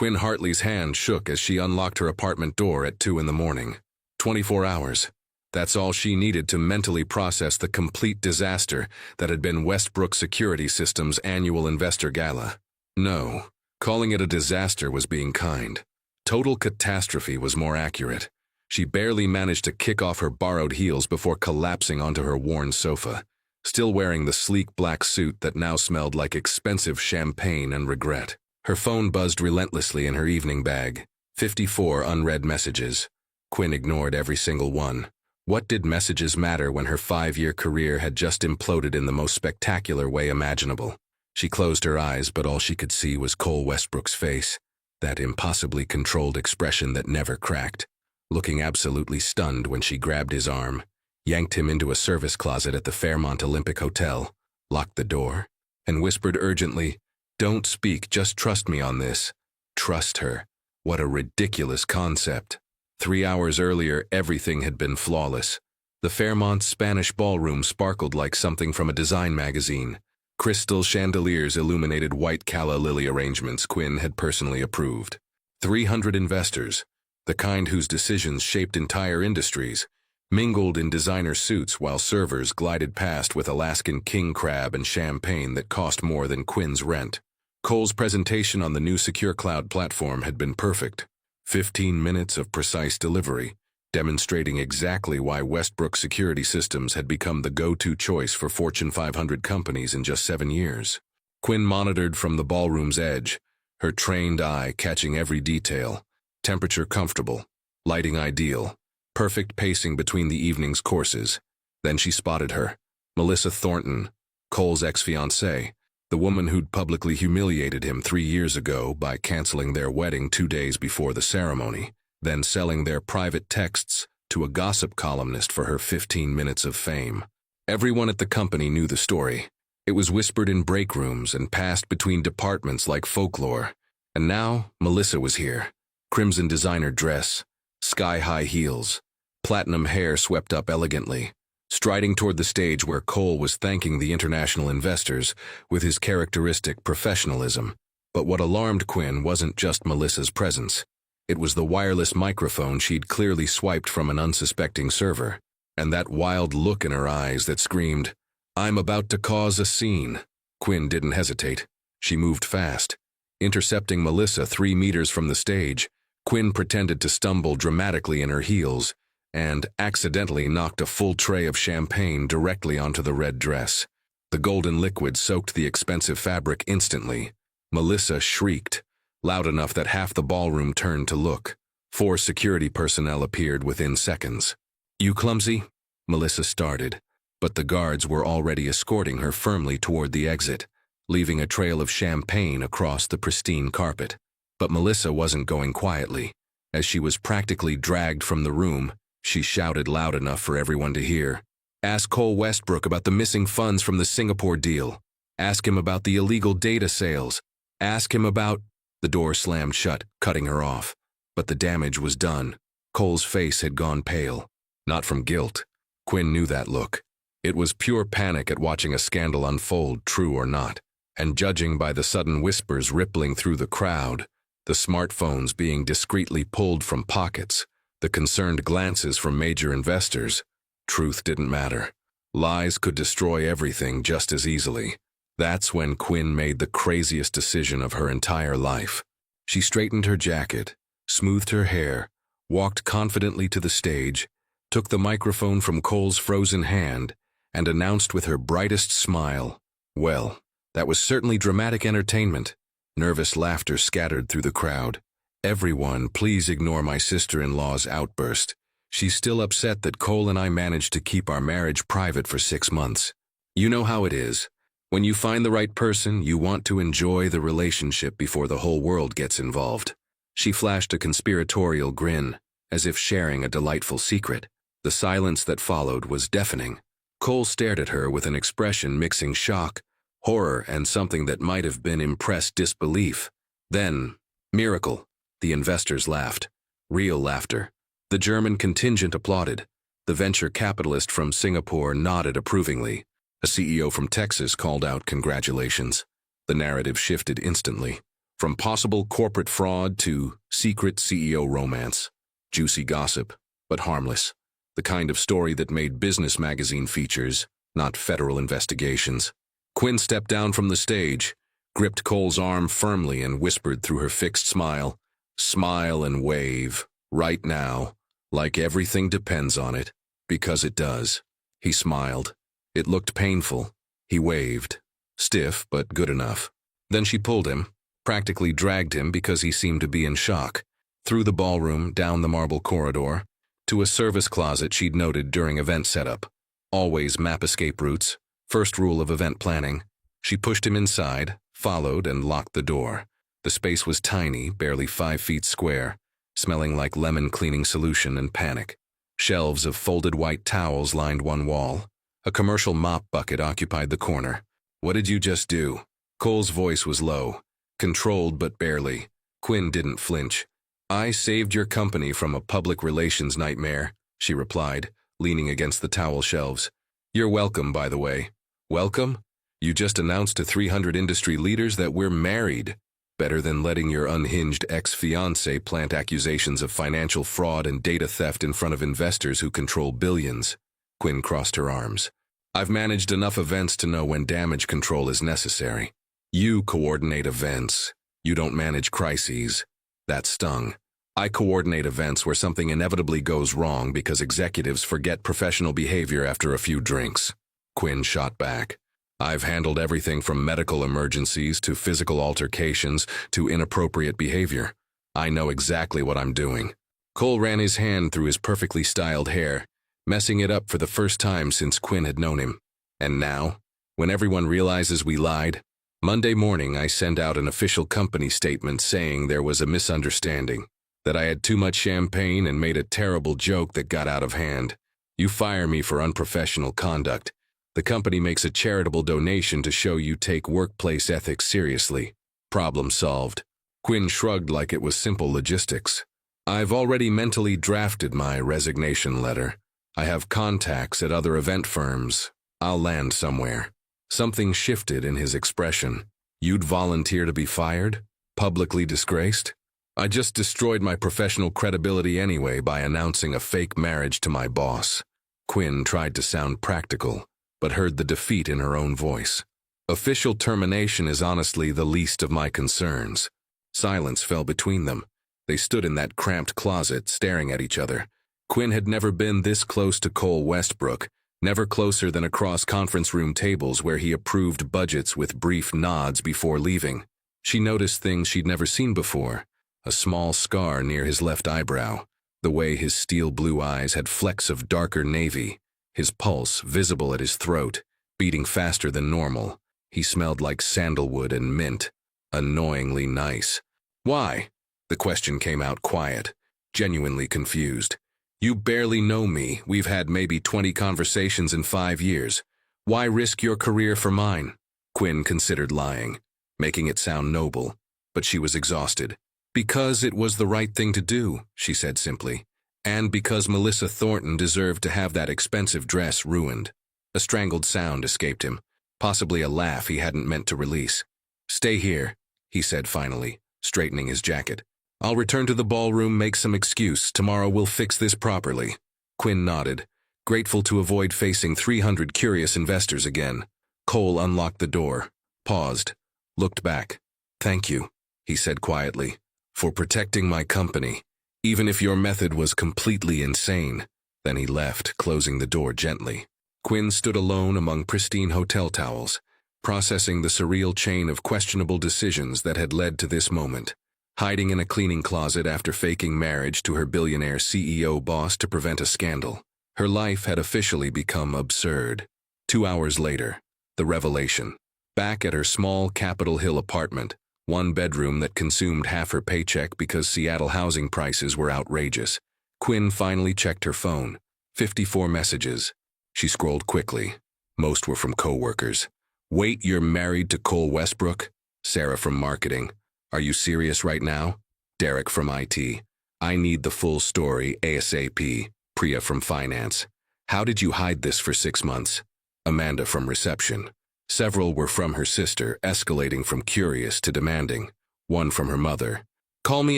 Quinn Hartley's hand shook as she unlocked her apartment door at 2 in the morning. 24 hours. That's all she needed to mentally process the complete disaster that had been Westbrook Security Systems' annual investor gala. No, calling it a disaster was being kind. Total catastrophe was more accurate. She barely managed to kick off her borrowed heels before collapsing onto her worn sofa, still wearing the sleek black suit that now smelled like expensive champagne and regret. Her phone buzzed relentlessly in her evening bag. 54 unread messages. Quinn ignored every single one. What did messages matter when her 5-year career had just imploded in the most spectacular way imaginable? She closed her eyes, but all she could see was Cole Westbrook's face, that impossibly controlled expression that never cracked, looking absolutely stunned when she grabbed his arm, yanked him into a service closet at the Fairmont Olympic Hotel, locked the door, and whispered urgently, "Don't speak, just trust me on this." Trust her. What a ridiculous concept. 3 hours earlier, everything had been flawless. The Fairmont Spanish ballroom sparkled like something from a design magazine. Crystal chandeliers illuminated white calla lily arrangements Quinn had personally approved. 300 investors, the kind whose decisions shaped entire industries, mingled in designer suits while servers glided past with Alaskan king crab and champagne that cost more than Quinn's rent. Cole's presentation on the new Secure Cloud platform had been perfect. 15 minutes of precise delivery, demonstrating exactly why Westbrook Security Systems had become the go-to choice for Fortune 500 companies in just 7 years. Quinn monitored from the ballroom's edge, her trained eye catching every detail. Temperature comfortable, lighting ideal, perfect pacing between the evening's courses. Then she spotted her, Melissa Thornton, Cole's ex-fiancée, the woman who'd publicly humiliated him 3 years ago by canceling their wedding 2 days before the ceremony, then selling their private texts to a gossip columnist for her 15 minutes of fame. Everyone at the company knew the story. It was whispered in break rooms and passed between departments like folklore. And now, Melissa was here. Crimson designer dress, sky-high heels, platinum hair swept up elegantly, striding toward the stage where Cole was thanking the international investors with his characteristic professionalism. But what alarmed Quinn wasn't just Melissa's presence. It was the wireless microphone she'd clearly swiped from an unsuspecting server, and that wild look in her eyes that screamed, "I'm about to cause a scene." Quinn didn't hesitate. She moved fast. Intercepting Melissa 3 meters from the stage, Quinn pretended to stumble dramatically in her heels and accidentally knocked a full tray of champagne directly onto the red dress. The golden liquid soaked the expensive fabric instantly. Melissa shrieked, loud enough that half the ballroom turned to look. 4 security personnel appeared within seconds. "You clumsy?" Melissa started, but the guards were already escorting her firmly toward the exit, leaving a trail of champagne across the pristine carpet. But Melissa wasn't going quietly. As she was practically dragged from the room, she shouted loud enough for everyone to hear. "Ask Cole Westbrook about the missing funds from the Singapore deal. Ask him about the illegal data sales. Ask him about—" The door slammed shut, cutting her off. But the damage was done. Cole's face had gone pale. Not from guilt. Quinn knew that look. It was pure panic at watching a scandal unfold, true or not. And judging by the sudden whispers rippling through the crowd, the smartphones being discreetly pulled from pockets, the concerned glances from major investors, truth didn't matter. Lies could destroy everything just as easily. That's when Quinn made the craziest decision of her entire life. She straightened her jacket, smoothed her hair, walked confidently to the stage, took the microphone from Cole's frozen hand, and announced with her brightest smile, "Well, that was certainly dramatic entertainment." Nervous laughter scattered through the crowd. "Everyone, please ignore my sister-in-law's outburst. She's still upset that Cole and I managed to keep our marriage private for 6 months. You know how it is. When you find the right person, you want to enjoy the relationship before the whole world gets involved." She flashed a conspiratorial grin, as if sharing a delightful secret. The silence that followed was deafening. Cole stared at her with an expression mixing shock, horror, and something that might have been impressed disbelief. Then, miracle, the investors laughed. Real laughter. The German contingent applauded. The venture capitalist from Singapore nodded approvingly. A CEO from Texas called out congratulations. The narrative shifted instantly. From possible corporate fraud to secret CEO romance. Juicy gossip, but harmless. The kind of story that made business magazine features, not federal investigations. Quinn stepped down from the stage, gripped Cole's arm firmly and whispered through her fixed smile, "Smile and wave, right now, like everything depends on it, because it does." He smiled. It looked painful. He waved. Stiff, but good enough. Then she pulled him, practically dragged him because he seemed to be in shock, through the ballroom, down the marble corridor, to a service closet she'd noted during event setup. Always map escape routes, first rule of event planning. She pushed him inside, followed, and locked the door. The space was tiny, barely 5 feet square, smelling like lemon cleaning solution and panic. Shelves of folded white towels lined one wall. A commercial mop bucket occupied the corner. "What did you just do?" Cole's voice was low, controlled but barely. Quinn didn't flinch. "I saved your company from a public relations nightmare," she replied, leaning against the towel shelves. "You're welcome, by the way." "Welcome? You just announced to 300 industry leaders that we're married. Better than letting your unhinged ex-fiancé plant accusations of financial fraud and data theft in front of investors who control billions." Quinn crossed her arms. "I've managed enough events to know when damage control is necessary. You coordinate events. You don't manage crises." That stung. "I coordinate events where something inevitably goes wrong because executives forget professional behavior after a few drinks." Quinn shot back. "I've handled everything from medical emergencies to physical altercations to inappropriate behavior. I know exactly what I'm doing." Cole ran his hand through his perfectly styled hair, messing it up for the first time since Quinn had known him. "And now, when everyone realizes we lied, Monday morning I send out an official company statement saying there was a misunderstanding, that I had too much champagne and made a terrible joke that got out of hand. You fire me for unprofessional conduct. The company makes a charitable donation to show you take workplace ethics seriously. Problem solved." Quinn shrugged like it was simple logistics. "I've already mentally drafted my resignation letter. I have contacts at other event firms. I'll land somewhere." Something shifted in his expression. "You'd volunteer to be fired? Publicly disgraced?" "I just destroyed my professional credibility anyway by announcing a fake marriage to my boss." Quinn tried to sound practical, but heard the defeat in her own voice. "Official termination is honestly the least of my concerns." Silence fell between them. They stood in that cramped closet, staring at each other. Quinn had never been this close to Cole Westbrook, never closer than across conference room tables where he approved budgets with brief nods before leaving. She noticed things she'd never seen before. A small scar near his left eyebrow, the way his steel blue eyes had flecks of darker navy, his pulse visible at his throat, beating faster than normal. He smelled like sandalwood and mint. Annoyingly nice. "Why?" The question came out quiet, genuinely confused. "You barely know me. We've had maybe 20 conversations in 5 years. Why risk your career for mine?" Quinn considered lying, making it sound noble, but she was exhausted. "Because it was the right thing to do," she said simply. "And because Melissa Thornton deserved to have that expensive dress ruined." A strangled sound escaped him, possibly a laugh he hadn't meant to release. "Stay here," he said finally, straightening his jacket. "I'll return to the ballroom, make some excuse. Tomorrow we'll fix this properly." Quinn nodded, grateful to avoid facing 300 curious investors again. Cole unlocked the door, paused, looked back. "Thank you," he said quietly, "for protecting my company, even if your method was completely insane." Then he left, closing the door gently. Quinn stood alone among pristine hotel towels, processing the surreal chain of questionable decisions that had led to this moment. Hiding in a cleaning closet after faking marriage to her billionaire CEO boss to prevent a scandal. Her life had officially become absurd. 2 hours later, the revelation. Back at her small Capitol Hill apartment, one bedroom that consumed half her paycheck because Seattle housing prices were outrageous, Quinn finally checked her phone. 54 messages. She scrolled quickly. Most were from coworkers. "Wait, you're married to Cole Westbrook?" Sarah from marketing. "Are you serious right now?" Derek from IT. "I need the full story ASAP." Priya from finance. "How did you hide this for 6 months?" Amanda from reception. Several were from her sister, escalating from curious to demanding. One from her mother. Call me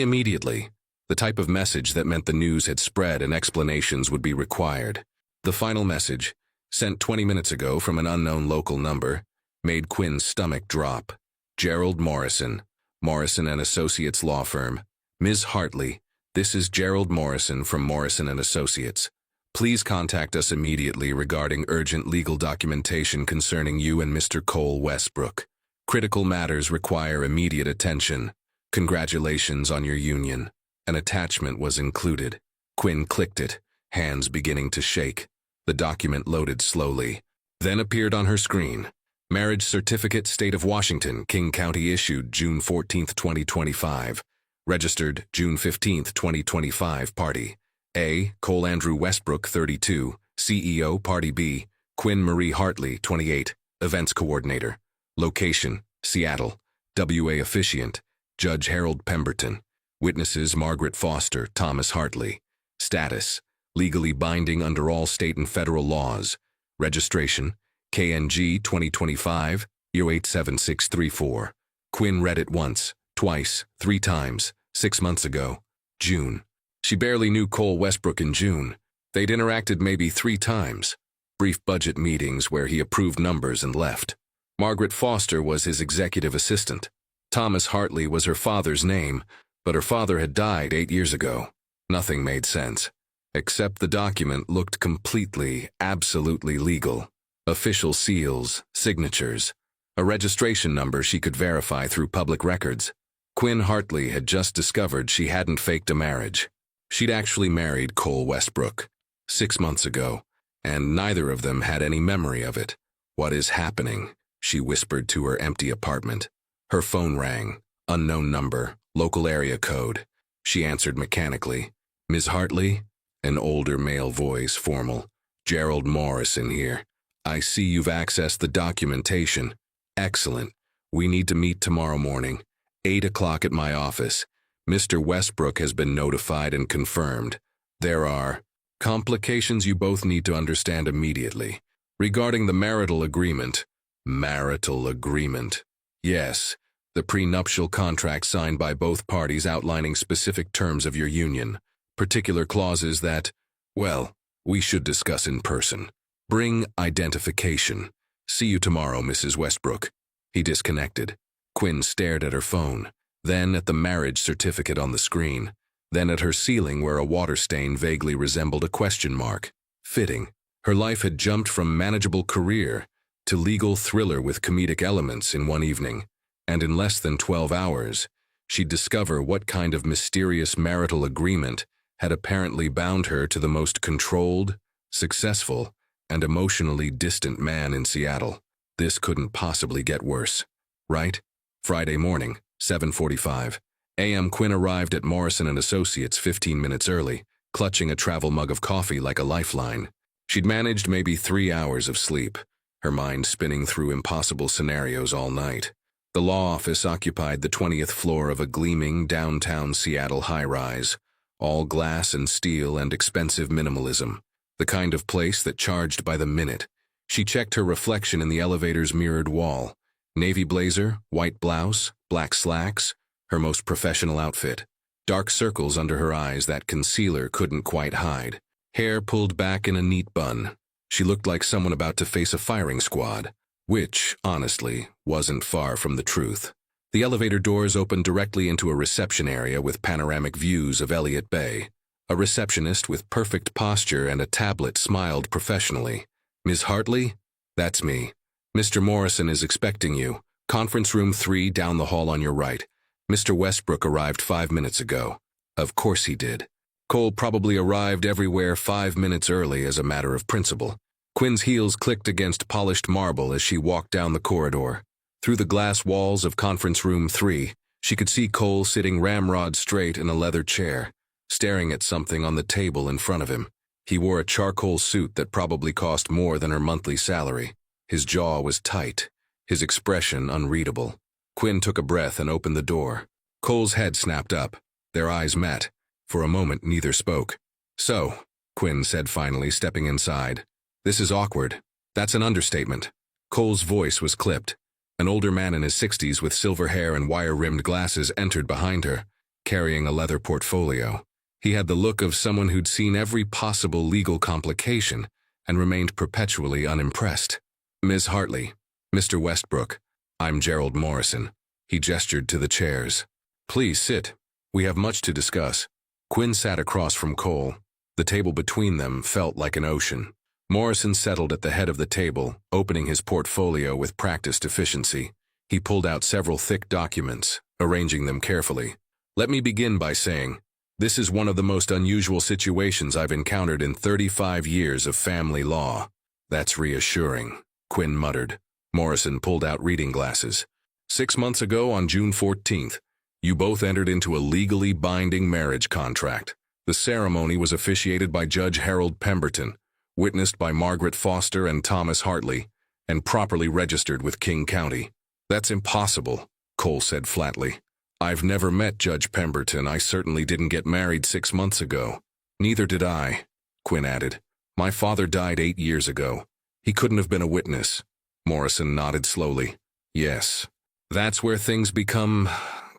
immediately. The type of message that meant the news had spread and explanations would be required. The final message, sent 20 minutes ago from an unknown local number, made Quinn's stomach drop. Gerald Morrison, Morrison and Associates Law Firm. Ms. Hartley, this is Gerald Morrison from Morrison and Associates. Please contact us immediately regarding urgent legal documentation concerning you and Mr. Cole Westbrook. Critical matters require immediate attention. Congratulations on your union. An attachment was included. Quinn clicked it, hands beginning to shake. The document loaded slowly, then appeared on her screen. Marriage Certificate, State of Washington, King County, issued June 14, 2025. Registered June 15, 2025, Party A. Cole Andrew Westbrook, 32, CEO, Party B. Quinn Marie Hartley, 28, Events Coordinator. Location, Seattle. WA Officiant, Judge Harold Pemberton. Witnesses Margaret Foster, Thomas Hartley. Status, legally binding under all state and federal laws. Registration, KNG 2025, 087634. Quinn read it once, twice, 3 times, 6 months ago. June. She barely knew Cole Westbrook in June. They'd interacted maybe 3 times. Brief budget meetings where he approved numbers and left. Margaret Foster was his executive assistant. Thomas Hartley was her father's name, but her father had died 8 years ago. Nothing made sense. Except the document looked completely, absolutely legal. Official seals, signatures, a registration number she could verify through public records. Quinn Hartley had just discovered she hadn't faked a marriage. She'd actually married Cole Westbrook 6 months ago, and neither of them had any memory of it. What is happening? She whispered to her empty apartment. Her phone rang. Unknown number, local area code. She answered mechanically. Ms. Hartley? An older male voice, formal. Gerald Morrison here. I see you've accessed the documentation. Excellent. We need to meet tomorrow morning. 8 o'clock at my office. Mr. Westbrook has been notified and confirmed. There are complications you both need to understand immediately. Regarding the marital agreement. Marital agreement. Yes, the prenuptial contract signed by both parties outlining specific terms of your union. Particular clauses that, well, we should discuss in person. Bring identification. See you tomorrow, Mrs. Westbrook. He disconnected. Quinn stared at her phone, then at the marriage certificate on the screen, then at her ceiling where a water stain vaguely resembled a question mark. Fitting. Her life had jumped from manageable career to legal thriller with comedic elements in one evening, and in less than 12 hours, she'd discover what kind of mysterious marital agreement had apparently bound her to the most controlled, successful, and emotionally distant man in Seattle. This couldn't possibly get worse, right? Friday morning, 7:45 a.m. Quinn arrived at Morrison and Associates 15 minutes early, clutching a travel mug of coffee like a lifeline. She'd managed maybe 3 hours of sleep, her mind spinning through impossible scenarios all night. The law office occupied the 20th floor of a gleaming downtown Seattle high-rise, all glass and steel and expensive minimalism, the kind of place that charged by the minute. She checked her reflection in the elevator's mirrored wall. Navy blazer, white blouse, black slacks, her most professional outfit. Dark circles under her eyes that concealer couldn't quite hide. Hair pulled back in a neat bun. She looked like someone about to face a firing squad, which, honestly, wasn't far from the truth. The elevator doors opened directly into a reception area with panoramic views of Elliott Bay. A receptionist with perfect posture and a tablet smiled professionally. Ms. Hartley? That's me. Mr. Morrison is expecting you. Conference room 3 down the hall on your right. Mr. Westbrook arrived 5 minutes ago. Of course he did. Cole probably arrived everywhere 5 minutes early as a matter of principle. Quinn's heels clicked against polished marble as she walked down the corridor. Through the glass walls of conference room 3, she could see Cole sitting ramrod straight in a leather chair, staring at something on the table in front of him. He wore a charcoal suit that probably cost more than her monthly salary. His jaw was tight, his expression unreadable. Quinn took a breath and opened the door. Cole's head snapped up. Their eyes met. For a moment, neither spoke. So, Quinn said finally, stepping inside. This is awkward. That's an understatement. Cole's voice was clipped. An older man in his 60s with silver hair and wire-rimmed glasses entered behind her, carrying a leather portfolio. He had the look of someone who'd seen every possible legal complication and remained perpetually unimpressed. Ms. Hartley, Mr. Westbrook, I'm Gerald Morrison. He gestured to the chairs. Please sit. We have much to discuss. Quinn sat across from Cole. The table between them felt like an ocean. Morrison settled at the head of the table, opening his portfolio with practiced efficiency. He pulled out several thick documents, arranging them carefully. Let me begin by saying, this is one of the most unusual situations I've encountered in 35 years of family law. That's reassuring, Quinn muttered. Morrison pulled out reading glasses. 6 months ago, on June 14th, you both entered into a legally binding marriage contract. The ceremony was officiated by Judge Harold Pemberton, witnessed by Margaret Foster and Thomas Hartley, and properly registered with King County. That's impossible, Cole said flatly. I've never met Judge Pemberton. I certainly didn't get married 6 months ago. Neither did I, Quinn added. My father died 8 years ago. He couldn't have been a witness. Morrison nodded slowly. Yes. That's where things become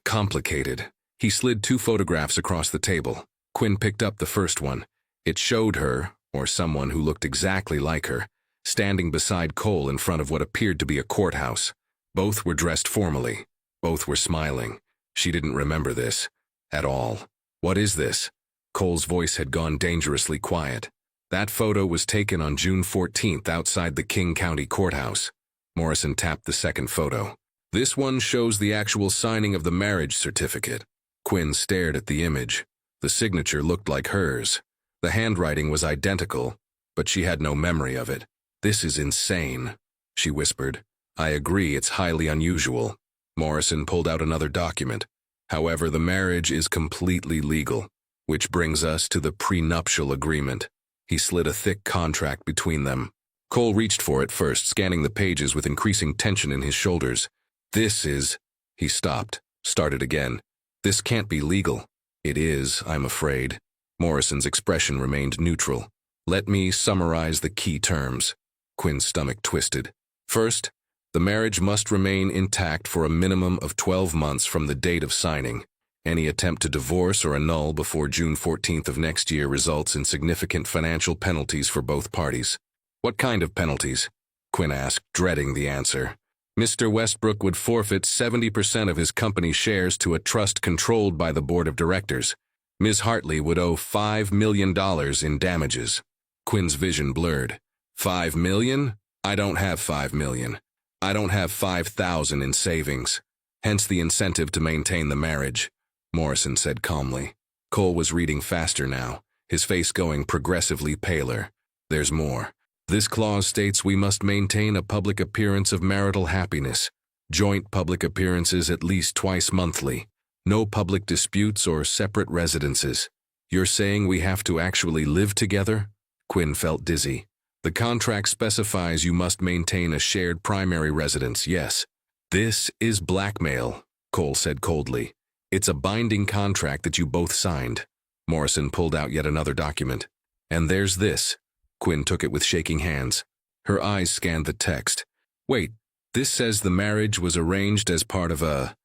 complicated. He slid 2 photographs across the table. Quinn picked up the first one. It showed her, or someone who looked exactly like her, standing beside Cole in front of what appeared to be a courthouse. Both were dressed formally. Both were smiling. She didn't remember this at all. What is this? Cole's voice had gone dangerously quiet. That photo was taken on June 14th outside the King County Courthouse. Morrison tapped the second photo. This one shows the actual signing of the marriage certificate. Quinn stared at the image. The signature looked like hers. The handwriting was identical, but she had no memory of it. This is insane, she whispered. I agree, it's highly unusual. Morrison pulled out another document. However, the marriage is completely legal, which brings us to the prenuptial agreement. He slid a thick contract between them. Cole reached for it first, scanning the pages with increasing tension in his shoulders. This is... He stopped, started again. This can't be legal. It is, I'm afraid. Morrison's expression remained neutral. Let me summarize the key terms. Quinn's stomach twisted. First, the marriage must remain intact for a minimum of 12 months from the date of signing. Any attempt to divorce or annul before June 14th of next year results in significant financial penalties for both parties. What kind of penalties? Quinn asked, dreading the answer. Mr. Westbrook would forfeit 70% of his company shares to a trust controlled by the board of directors. Ms. Hartley would owe $5 million in damages. Quinn's vision blurred. $5 million? I don't have $5 million. I don't have $5,000 in savings. Hence the incentive to maintain the marriage, Morrison said calmly. Cole was reading faster now, his face going progressively paler. There's more. This clause states we must maintain a public appearance of marital happiness. Joint public appearances at least twice monthly. No public disputes or separate residences. You're saying we have to actually live together? Quinn felt dizzy. The contract specifies you must maintain a shared primary residence, yes. This is blackmail, Cole said coldly. It's a binding contract that you both signed. Morrison pulled out yet another document. And there's this. Quinn took it with shaking hands. Her eyes scanned the text. Wait, this says the marriage was arranged as part of a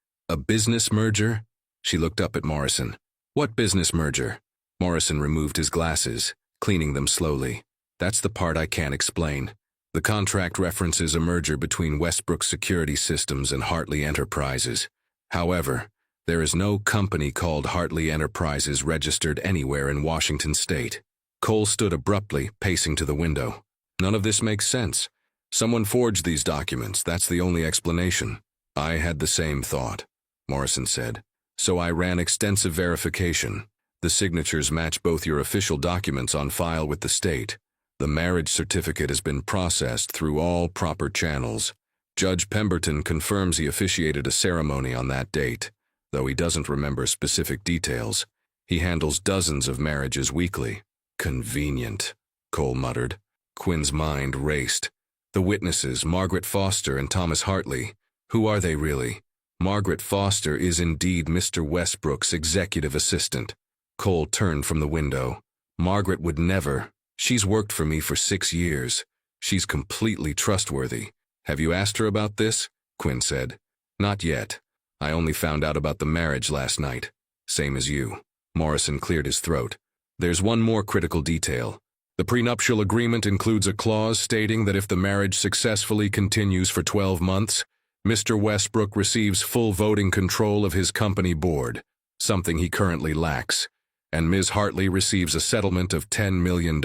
business merger? She looked up at Morrison. What business merger? Morrison removed his glasses, cleaning them slowly. That's the part I can't explain. The contract references a merger between Westbrook Security Systems and Hartley Enterprises. However, there is no company called Hartley Enterprises registered anywhere in Washington state. Cole stood abruptly, pacing to the window. None of this makes sense. Someone forged these documents, that's the only explanation. I had the same thought, Morrison said. So I ran extensive verification. The signatures match both your official documents on file with the state. The marriage certificate has been processed through all proper channels. Judge Pemberton confirms he officiated a ceremony on that date, though he doesn't remember specific details. He handles dozens of marriages weekly. Convenient, Cole muttered. Quinn's mind raced. The witnesses, Margaret Foster and Thomas Hartley. Who are they really? Margaret Foster is indeed Mr. Westbrook's executive assistant. Cole turned from the window. Margaret would never. She's worked for me for 6 years. She's completely trustworthy. Have you asked her about this? Quinn said. Not yet. I only found out about the marriage last night. Same as you. Morrison cleared his throat. There's one more critical detail. The prenuptial agreement includes a clause stating that if the marriage successfully continues for 12 months, Mr. Westbrook receives full voting control of his company board, something he currently lacks, and Ms. Hartley receives a settlement of $10 million.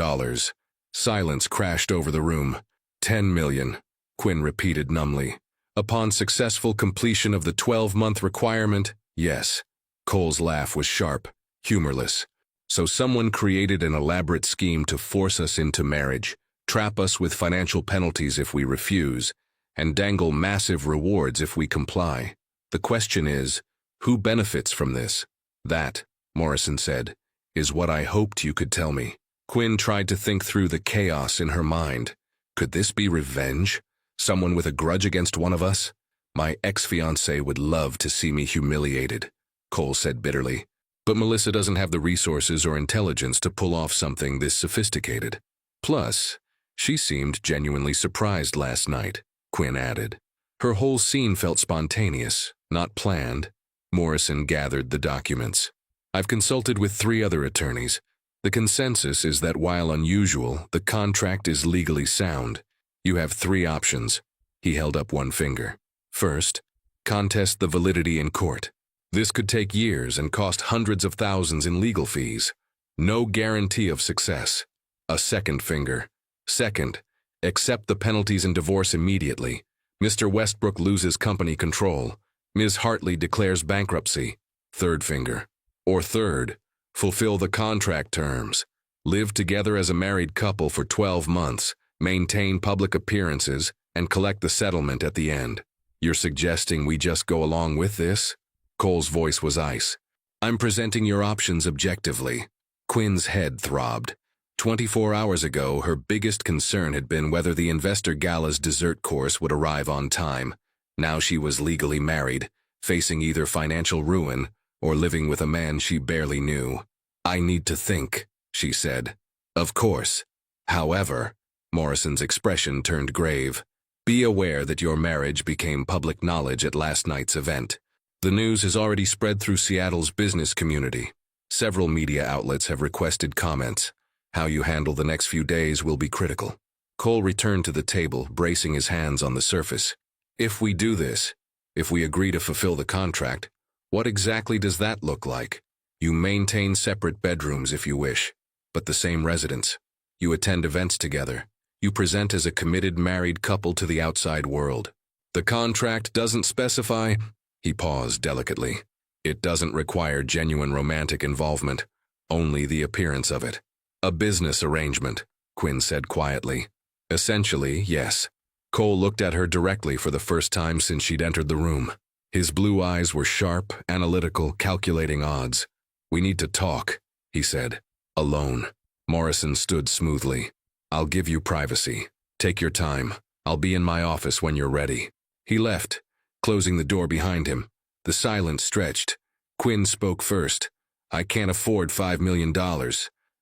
Silence crashed over the room. $10 million, Quinn repeated numbly. Upon successful completion of the 12-month requirement, yes. Cole's laugh was sharp, humorless. So someone created an elaborate scheme to force us into marriage, trap us with financial penalties if we refuse, and dangle massive rewards if we comply. The question is, who benefits from this? That, Morrison said, is what I hoped you could tell me. Quinn tried to think through the chaos in her mind. Could this be revenge? Someone with a grudge against one of us? My ex-fiancé would love to see me humiliated, Cole said bitterly. But Melissa doesn't have the resources or intelligence to pull off something this sophisticated. Plus, she seemed genuinely surprised last night, Quinn added. Her whole scene felt spontaneous, not planned. Morrison gathered the documents. I've consulted with 3 other attorneys. The consensus is that while unusual, the contract is legally sound. You have 3 options. He held up one finger. First, contest the validity in court. This could take years and cost hundreds of thousands in legal fees. No guarantee of success. A second finger. Second, accept the penalties and divorce immediately. Mr. Westbrook loses company control. Ms. Hartley declares bankruptcy. Third finger. Or third, fulfill the contract terms. Live together as a married couple for 12 months, maintain public appearances, and collect the settlement at the end. You're suggesting we just go along with this? Cole's voice was ice. I'm presenting your options objectively. Quinn's head throbbed. 24 hours ago, her biggest concern had been whether the investor gala's dessert course would arrive on time. Now she was legally married, facing either financial ruin or living with a man she barely knew. I need to think, she said. Of course. However, Morrison's expression turned grave. Be aware that your marriage became public knowledge at last night's event. The news has already spread through Seattle's business community. Several media outlets have requested comments. How you handle the next few days will be critical. Cole returned to the table, bracing his hands on the surface. If we do this, if we agree to fulfill the contract, what exactly does that look like? You maintain separate bedrooms if you wish, but the same residence. You attend events together. You present as a committed married couple to the outside world. The contract doesn't specify. He paused delicately. It doesn't require genuine romantic involvement, only the appearance of it. A business arrangement, Quinn said quietly. Essentially, yes. Cole looked at her directly for the first time since she'd entered the room. His blue eyes were sharp, analytical, calculating odds. We need to talk, he said. Alone. Morrison stood smoothly. I'll give you privacy. Take your time. I'll be in my office when you're ready. He left, closing the door behind him. The silence stretched. Quinn spoke first. I can't afford $5 million.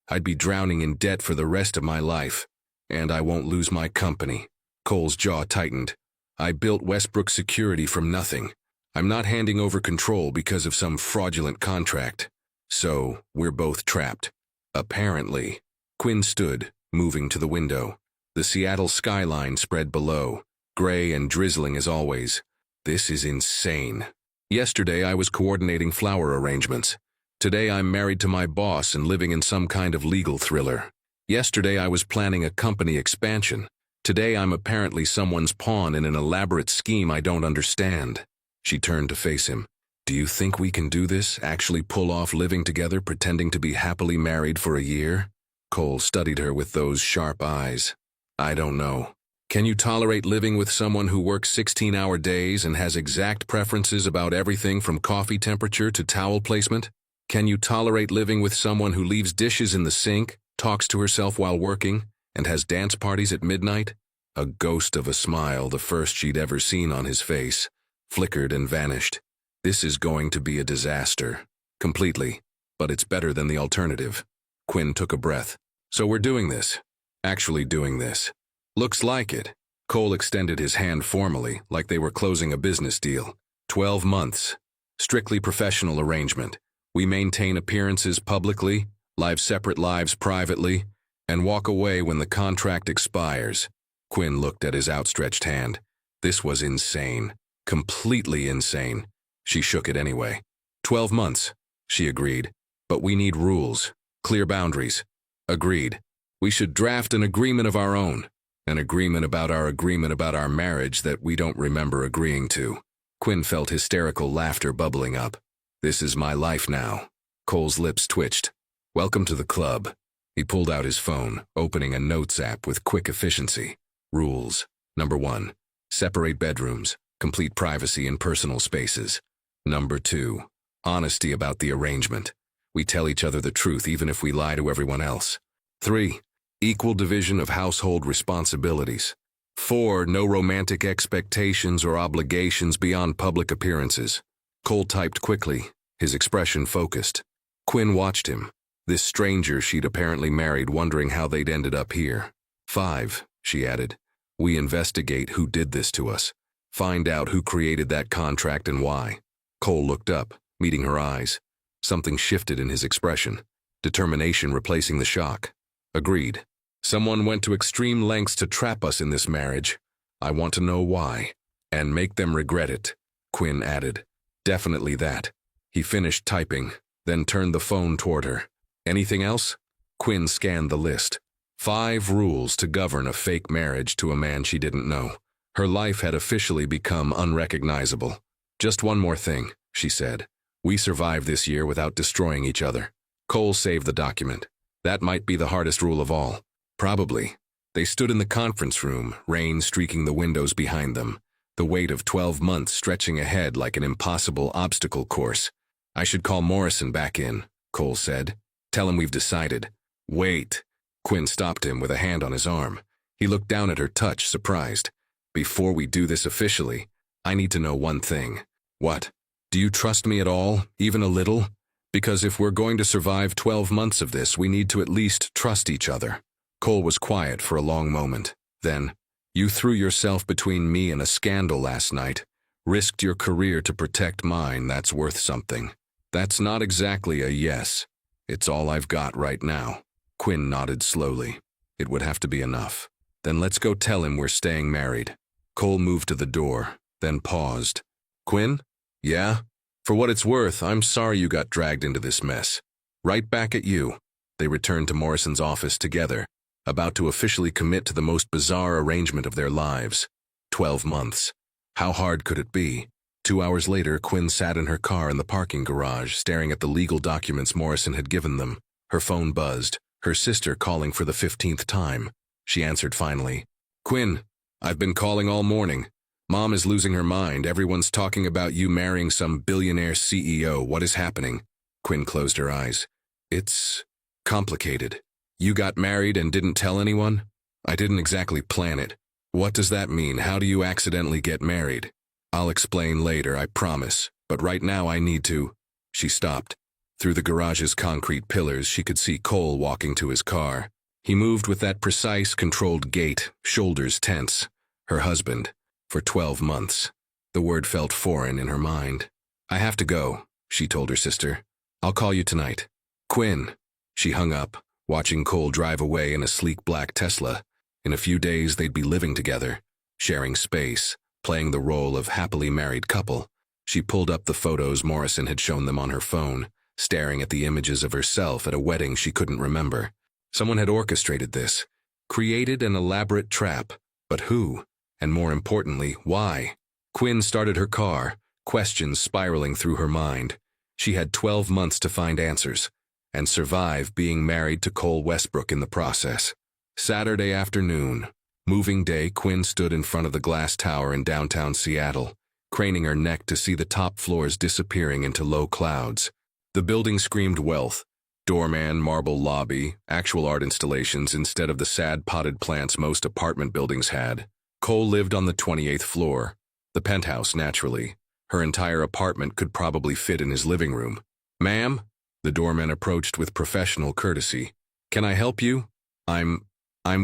I'd be drowning in debt for the rest of my life. And I won't lose my company. Cole's jaw tightened. I built Westbrook Security from nothing. I'm not handing over control because of some fraudulent contract. So, we're both trapped. Apparently. Quinn stood, moving to the window. The Seattle skyline spread below, gray and drizzling as always. This is insane. Yesterday I was coordinating flower arrangements. Today I'm married to my boss and living in some kind of legal thriller. Yesterday I was planning a company expansion. Today I'm apparently someone's pawn in an elaborate scheme I don't understand. She turned to face him. Do you think we can do this, actually pull off living together, pretending to be happily married for a year? Cole studied her with those sharp eyes. I don't know. Can you tolerate living with someone who works 16-hour days and has exact preferences about everything from coffee temperature to towel placement? Can you tolerate living with someone who leaves dishes in the sink, talks to herself while working, and has dance parties at midnight? A ghost of a smile, the first she'd ever seen on his face, flickered and vanished. This is going to be a disaster. Completely. But it's better than the alternative. Quinn took a breath. So we're doing this. Actually doing this. Looks like it. Cole extended his hand formally, like they were closing a business deal. 12 months. Strictly professional arrangement. We maintain appearances publicly, live separate lives privately, and walk away when the contract expires. Quinn looked at his outstretched hand. This was insane. Completely insane. She shook it anyway. 12 months, she agreed. But we need rules. Clear boundaries. Agreed. We should draft an agreement of our own. An agreement about our marriage that we don't remember agreeing to. Quinn felt hysterical laughter bubbling up. This is my life now. Cole's lips twitched. Welcome to the club. He pulled out his phone, opening a notes app with quick efficiency. Rules. Number 1. Separate bedrooms. Complete privacy in personal spaces. Number 2. Honesty about the arrangement. We tell each other the truth even if we lie to everyone else. 3. Equal division of household responsibilities. 4. No romantic expectations or obligations beyond public appearances. Cole typed quickly, his expression focused. Quinn watched him, this stranger she'd apparently married, wondering how they'd ended up here. 5, she added. We investigate who did this to us. Find out who created that contract and why. Cole looked up, meeting her eyes. Something shifted in his expression, determination replacing the shock. Agreed. Someone went to extreme lengths to trap us in this marriage. I want to know why, and make them regret it, Quinn added. Definitely that. He finished typing, then turned the phone toward her. Anything else? Quinn scanned the list. 5 rules to govern a fake marriage to a man she didn't know. Her life had officially become unrecognizable. Just one more thing, she said. We survived this year without destroying each other. Cole saved the document. That might be the hardest rule of all. Probably. They stood in the conference room, rain streaking the windows behind them, the weight of 12 months stretching ahead like an impossible obstacle course. I should call Morrison back in, Cole said. Tell him we've decided. Wait. Quinn stopped him with a hand on his arm. He looked down at her touch, surprised. Before we do this officially, I need to know one thing. What? Do you trust me at all, even a little? Because if we're going to survive 12 months of this, we need to at least trust each other. Cole was quiet for a long moment. Then, you threw yourself between me and a scandal last night. Risked your career to protect mine. That's worth something. That's not exactly a yes. It's all I've got right now. Quinn nodded slowly. It would have to be enough. Then let's go tell him we're staying married. Cole moved to the door, then paused. Quinn? Yeah? For what it's worth, I'm sorry you got dragged into this mess. Right back at you. They returned to Morrison's office together, about to officially commit to the most bizarre arrangement of their lives. 12 months. How hard could it be? 2 hours later, Quinn sat in her car in the parking garage, staring at the legal documents Morrison had given them. Her phone buzzed, her sister calling for the 15th time. She answered finally. Quinn, I've been calling all morning. Mom is losing her mind. Everyone's talking about you marrying some billionaire CEO. What is happening? Quinn closed her eyes. It's complicated. You got married and didn't tell anyone? I didn't exactly plan it. What does that mean? How do you accidentally get married? I'll explain later, I promise. But right now I need to. She stopped. Through the garage's concrete pillars, she could see Cole walking to his car. He moved with that precise, controlled gait, shoulders tense. Her husband. For 12 months. The word felt foreign in her mind. I have to go, she told her sister. I'll call you tonight. Quinn. She hung up, watching Cole drive away in a sleek black Tesla. In a few days, they'd be living together, sharing space, playing the role of happily married couple. She pulled up the photos Morrison had shown them on her phone, staring at the images of herself at a wedding she couldn't remember. Someone had orchestrated this, created an elaborate trap. But who? And more importantly, why? Quinn started her car, questions spiraling through her mind. She had 12 months to find answers, and survive being married to Cole Westbrook in the process. Saturday afternoon, moving day, Quinn stood in front of the glass tower in downtown Seattle, craning her neck to see the top floors disappearing into low clouds. The building screamed wealth. Doorman, marble lobby, actual art installations instead of the sad potted plants most apartment buildings had. Cole lived on the 28th floor, the penthouse naturally. Her entire apartment could probably fit in his living room. Ma'am? The doorman approached with professional courtesy. Can I help you? I'm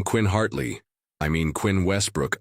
Quinn Hartley. I mean Quinn Westbrook,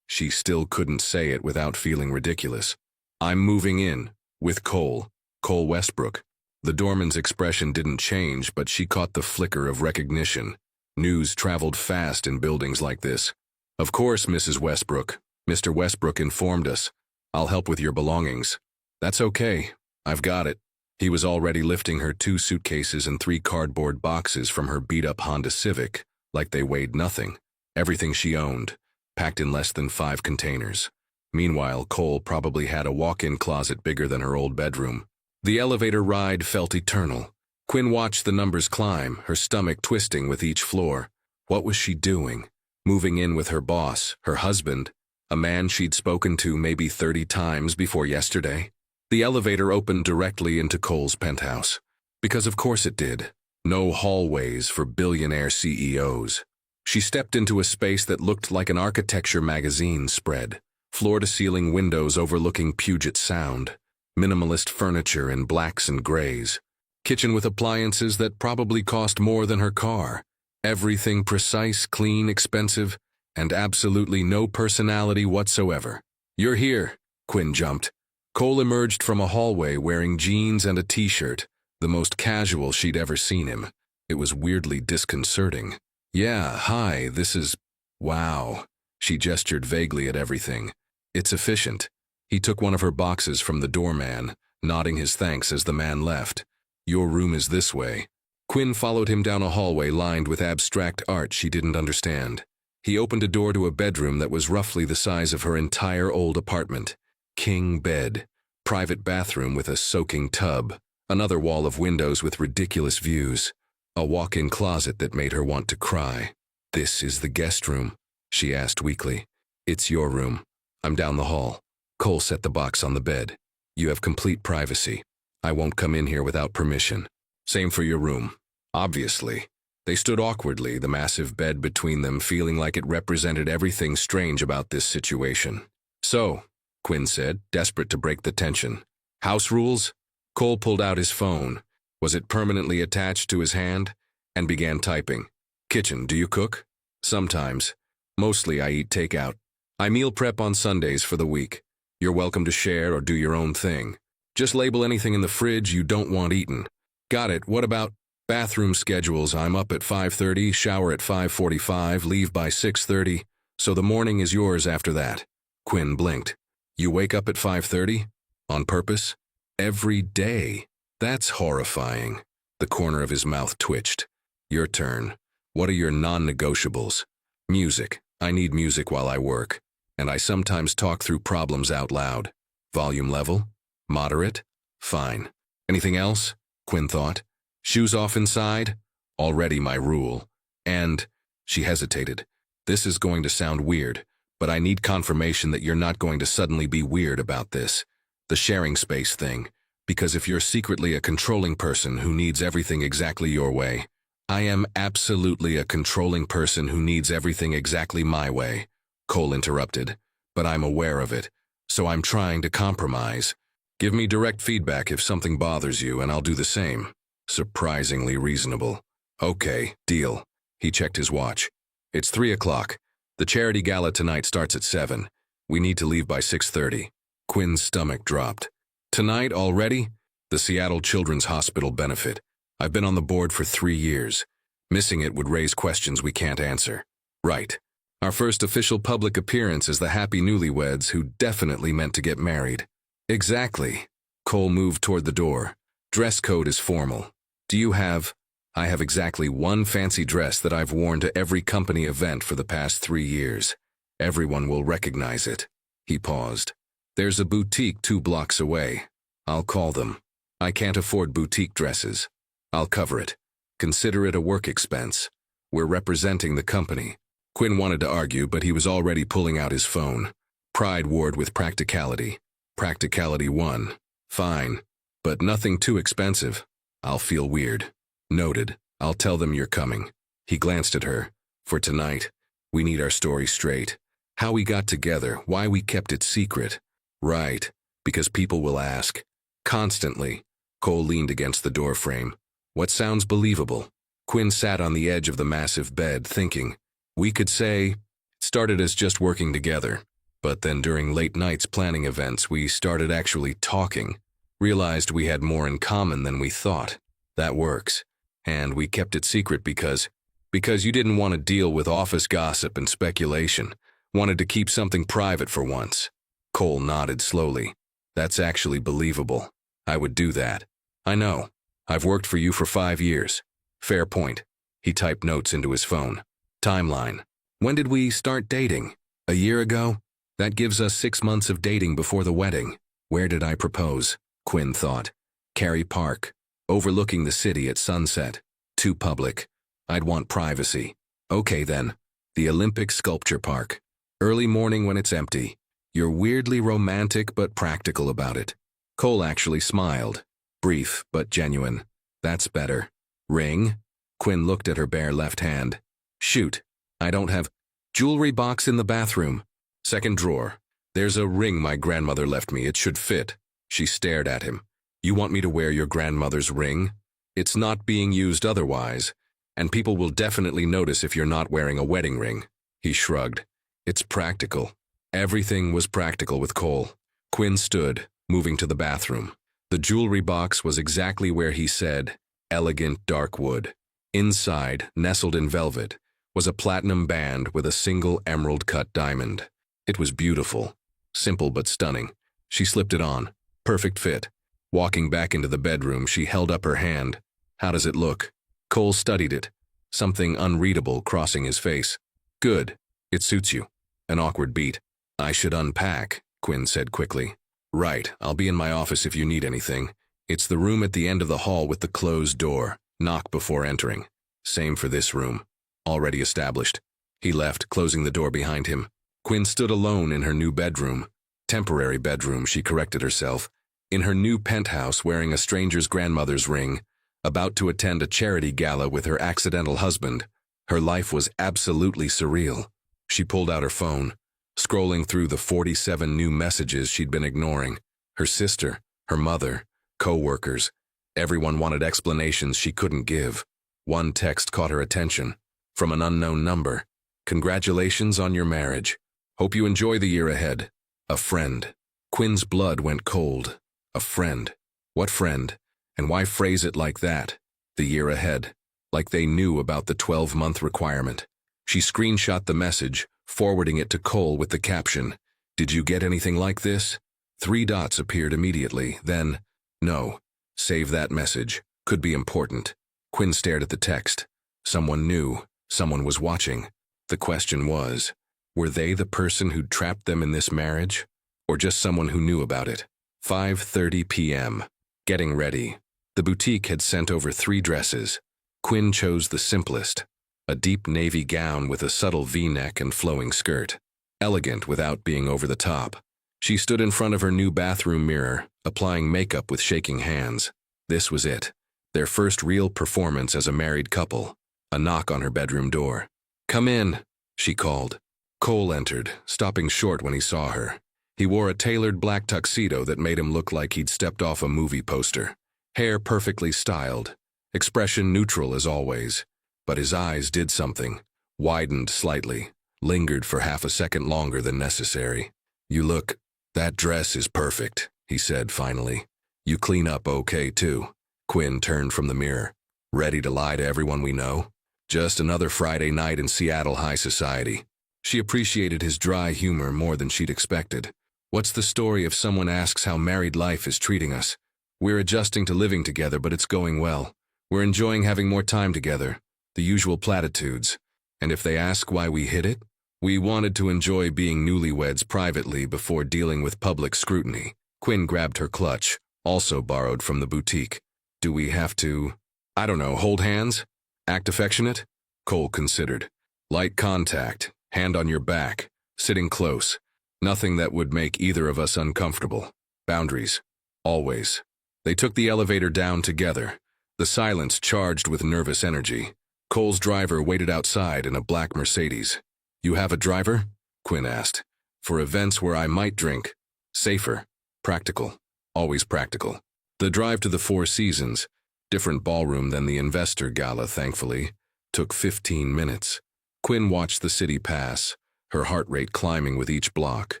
She still couldn't say it without feeling ridiculous. I'm moving in, with Cole Westbrook. The doorman's expression didn't change, but she caught the flicker of recognition. News traveled fast in buildings like this. Of course, Mrs. Westbrook. Mr. Westbrook informed us. I'll help with your belongings. That's okay. I've got it. He was already lifting her 2 suitcases and 3 cardboard boxes from her beat-up Honda Civic, like they weighed nothing. Everything she owned, packed in less than 5 containers. Meanwhile, Cole probably had a walk-in closet bigger than her old bedroom. The elevator ride felt eternal. Quinn watched the numbers climb, her stomach twisting with each floor. What was she doing? Moving in with her boss, her husband, a man she'd spoken to maybe 30 times before yesterday? The elevator opened directly into Cole's penthouse. Because of course it did. No hallways for billionaire CEOs. She stepped into a space that looked like an architecture magazine spread. Floor-to-ceiling windows overlooking Puget Sound. Minimalist furniture in blacks and grays. Kitchen with appliances that probably cost more than her car. Everything precise, clean, expensive, and absolutely no personality whatsoever. You're here, Quinn jumped. Cole emerged from a hallway wearing jeans and a t-shirt, the most casual she'd ever seen him. It was weirdly disconcerting. Yeah, hi, this is… Wow. She gestured vaguely at everything. It's efficient. He took one of her boxes from the doorman, nodding his thanks as the man left. Your room is this way. Quinn followed him down a hallway lined with abstract art she didn't understand. He opened a door to a bedroom that was roughly the size of her entire old apartment. King bed, private bathroom with a soaking tub, another wall of windows with ridiculous views, a walk-in closet that made her want to cry. This is the guest room, she asked weakly. It's your room. I'm down the hall. Cole set the box on the bed. You have complete privacy. I won't come in here without permission. Same for your room. Obviously. They stood awkwardly, the massive bed between them feeling like it represented everything strange about this situation. So, Quinn said, desperate to break the tension. House rules? Cole pulled out his phone. Was it permanently attached to his hand? And began typing. Kitchen, do you cook? Sometimes. Mostly I eat takeout. I meal prep on Sundays for the week. You're welcome to share or do your own thing. Just label anything in the fridge you don't want eaten. Got it. What about bathroom schedules? I'm up at 5:30, shower at 5:45, leave by 6:30, so the morning is yours after that. Quinn blinked. You wake up at 5:30? On purpose? Every day? That's horrifying. The corner of his mouth twitched. Your turn. What are your non-negotiables? Music. I need music while I work. And I sometimes talk through problems out loud. Volume level? Moderate? Fine. Anything else? Quinn thought. Shoes off inside? Already my rule. And… She hesitated. This is going to sound weird, but I need confirmation that you're not going to suddenly be weird about this. The sharing space thing. Because if you're secretly a controlling person who needs everything exactly your way, I am absolutely a controlling person who needs everything exactly my way, Cole interrupted. But I'm aware of it, so I'm trying to compromise. Give me direct feedback if something bothers you, and I'll do the same. Surprisingly reasonable. Okay, deal. He checked his watch. It's 3 o'clock. The charity gala tonight starts at 7. We need to leave by 6:30. Quinn's stomach dropped. Tonight already? The Seattle Children's Hospital benefit. I've been on the board for 3 years. Missing it would raise questions we can't answer. Right. Our first official public appearance as the happy newlyweds who definitely meant to get married. Exactly. Cole moved toward the door. Dress code is formal. Do you have… I have exactly one fancy dress that I've worn to every company event for the past 3 years. Everyone will recognize it. He paused. There's a boutique 2 blocks away. I'll call them. I can't afford boutique dresses. I'll cover it. Consider it a work expense. We're representing the company. Quinn wanted to argue, but he was already pulling out his phone. Pride warred with practicality. Practicality won. Fine. But nothing too expensive. I'll feel weird. Noted. I'll tell them you're coming. He glanced at her. For tonight, we need our story straight. How we got together, why we kept it secret. Right. Because people will ask. Constantly. Cole leaned against the doorframe. What sounds believable? Quinn sat on the edge of the massive bed, thinking. We could say, Started as just working together, but then during late nights planning events, we started actually talking. Realized we had more in common than we thought. That works. And we kept it secret because you didn't want to deal with office gossip and speculation. Wanted to keep something private for once. Cole nodded slowly. That's actually believable. I would do that. I know. I've worked for you for 5 years. Fair point. He typed notes into his phone. Timeline. When did we start dating? A year ago? That gives us 6 months of dating before the wedding. Where did I propose? Quinn thought. Cary Park. Overlooking the city at sunset. Too public. I'd want privacy. Okay then. The Olympic Sculpture Park. Early morning when it's empty. You're weirdly romantic but practical about it. Cole actually smiled. Brief but genuine. That's better. Ring? Quinn looked at her bare left hand. Shoot. I don't have jewelry box in the bathroom. Second drawer. There's a ring my grandmother left me. It should fit. She stared at him. You want me to wear your grandmother's ring? It's not being used otherwise, and people will definitely notice if you're not wearing a wedding ring. He shrugged. It's practical. Everything was practical with Cole. Quinn stood, moving to the bathroom. The jewelry box was exactly where he said, elegant dark wood. Inside, nestled in velvet, was a platinum band with a single emerald-cut diamond. It was beautiful. Simple but stunning. She slipped it on. Perfect fit. Walking back into the bedroom, she held up her hand. How does it look? Cole studied it. Something unreadable crossing his face. Good. It suits you. An awkward beat. I should unpack, Quinn said quickly. Right, I'll be in my office if you need anything. It's the room at the end of the hall with the closed door. Knock before entering. Same for this room. Already established. He left, closing the door behind him. Quinn stood alone in her new bedroom. Temporary bedroom, she corrected herself. In her new penthouse wearing a stranger's grandmother's ring. About to attend a charity gala with her accidental husband. Her life was absolutely surreal. She pulled out her phone, scrolling through the 47 new messages she'd been ignoring. Her sister, her mother, co-workers. Everyone wanted explanations she couldn't give. One text caught her attention. From an unknown number. Congratulations on your marriage. Hope you enjoy the year ahead. A friend. Quinn's blood went cold. A friend. What friend? And why phrase it like that? The year ahead. Like they knew about the 12-month requirement. She screenshot the message, forwarding it to Cole with the caption, Did you get anything like this? 3 dots appeared immediately, then, no. Save that message. Could be important. Quinn stared at the text. Someone knew. Someone was watching. The question was, were they the person who'd trapped them in this marriage? Or just someone who knew about it? 5:30 p.m. Getting ready. The boutique had sent over 3 dresses. Quinn chose the simplest. A deep navy gown with a subtle V-neck and flowing skirt. Elegant without being over the top. She stood in front of her new bathroom mirror, applying makeup with shaking hands. This was it. Their first real performance as a married couple. A knock on her bedroom door. Come in, she called. Cole entered, stopping short when he saw her. He wore a tailored black tuxedo that made him look like he'd stepped off a movie poster. Hair perfectly styled. Expression neutral as always. But his eyes did something. Widened slightly. Lingered for half a second longer than necessary. You look... That dress is perfect, he said finally. You clean up okay too. Quinn turned from the mirror. Ready to lie to everyone we know? Just another Friday night in Seattle high society. She appreciated his dry humor more than she'd expected. What's the story if someone asks how married life is treating us? We're adjusting to living together, but it's going well. We're enjoying having more time together. The usual platitudes. And if they ask why we hid it? We wanted to enjoy being newlyweds privately before dealing with public scrutiny. Quinn grabbed her clutch, also borrowed from the boutique. Do we have to, I don't know, hold hands? Act affectionate? Cole considered. Light contact, hand on your back, sitting close. Nothing that would make either of us uncomfortable. Boundaries. Always. They took the elevator down together, the silence charged with nervous energy. Cole's driver waited outside in a black Mercedes. You have a driver? Quinn asked. For events where I might drink. Safer. Practical. Always practical. The drive to the Four Seasons, different ballroom than the investor gala, thankfully, took 15 minutes. Quinn watched the city pass, her heart rate climbing with each block.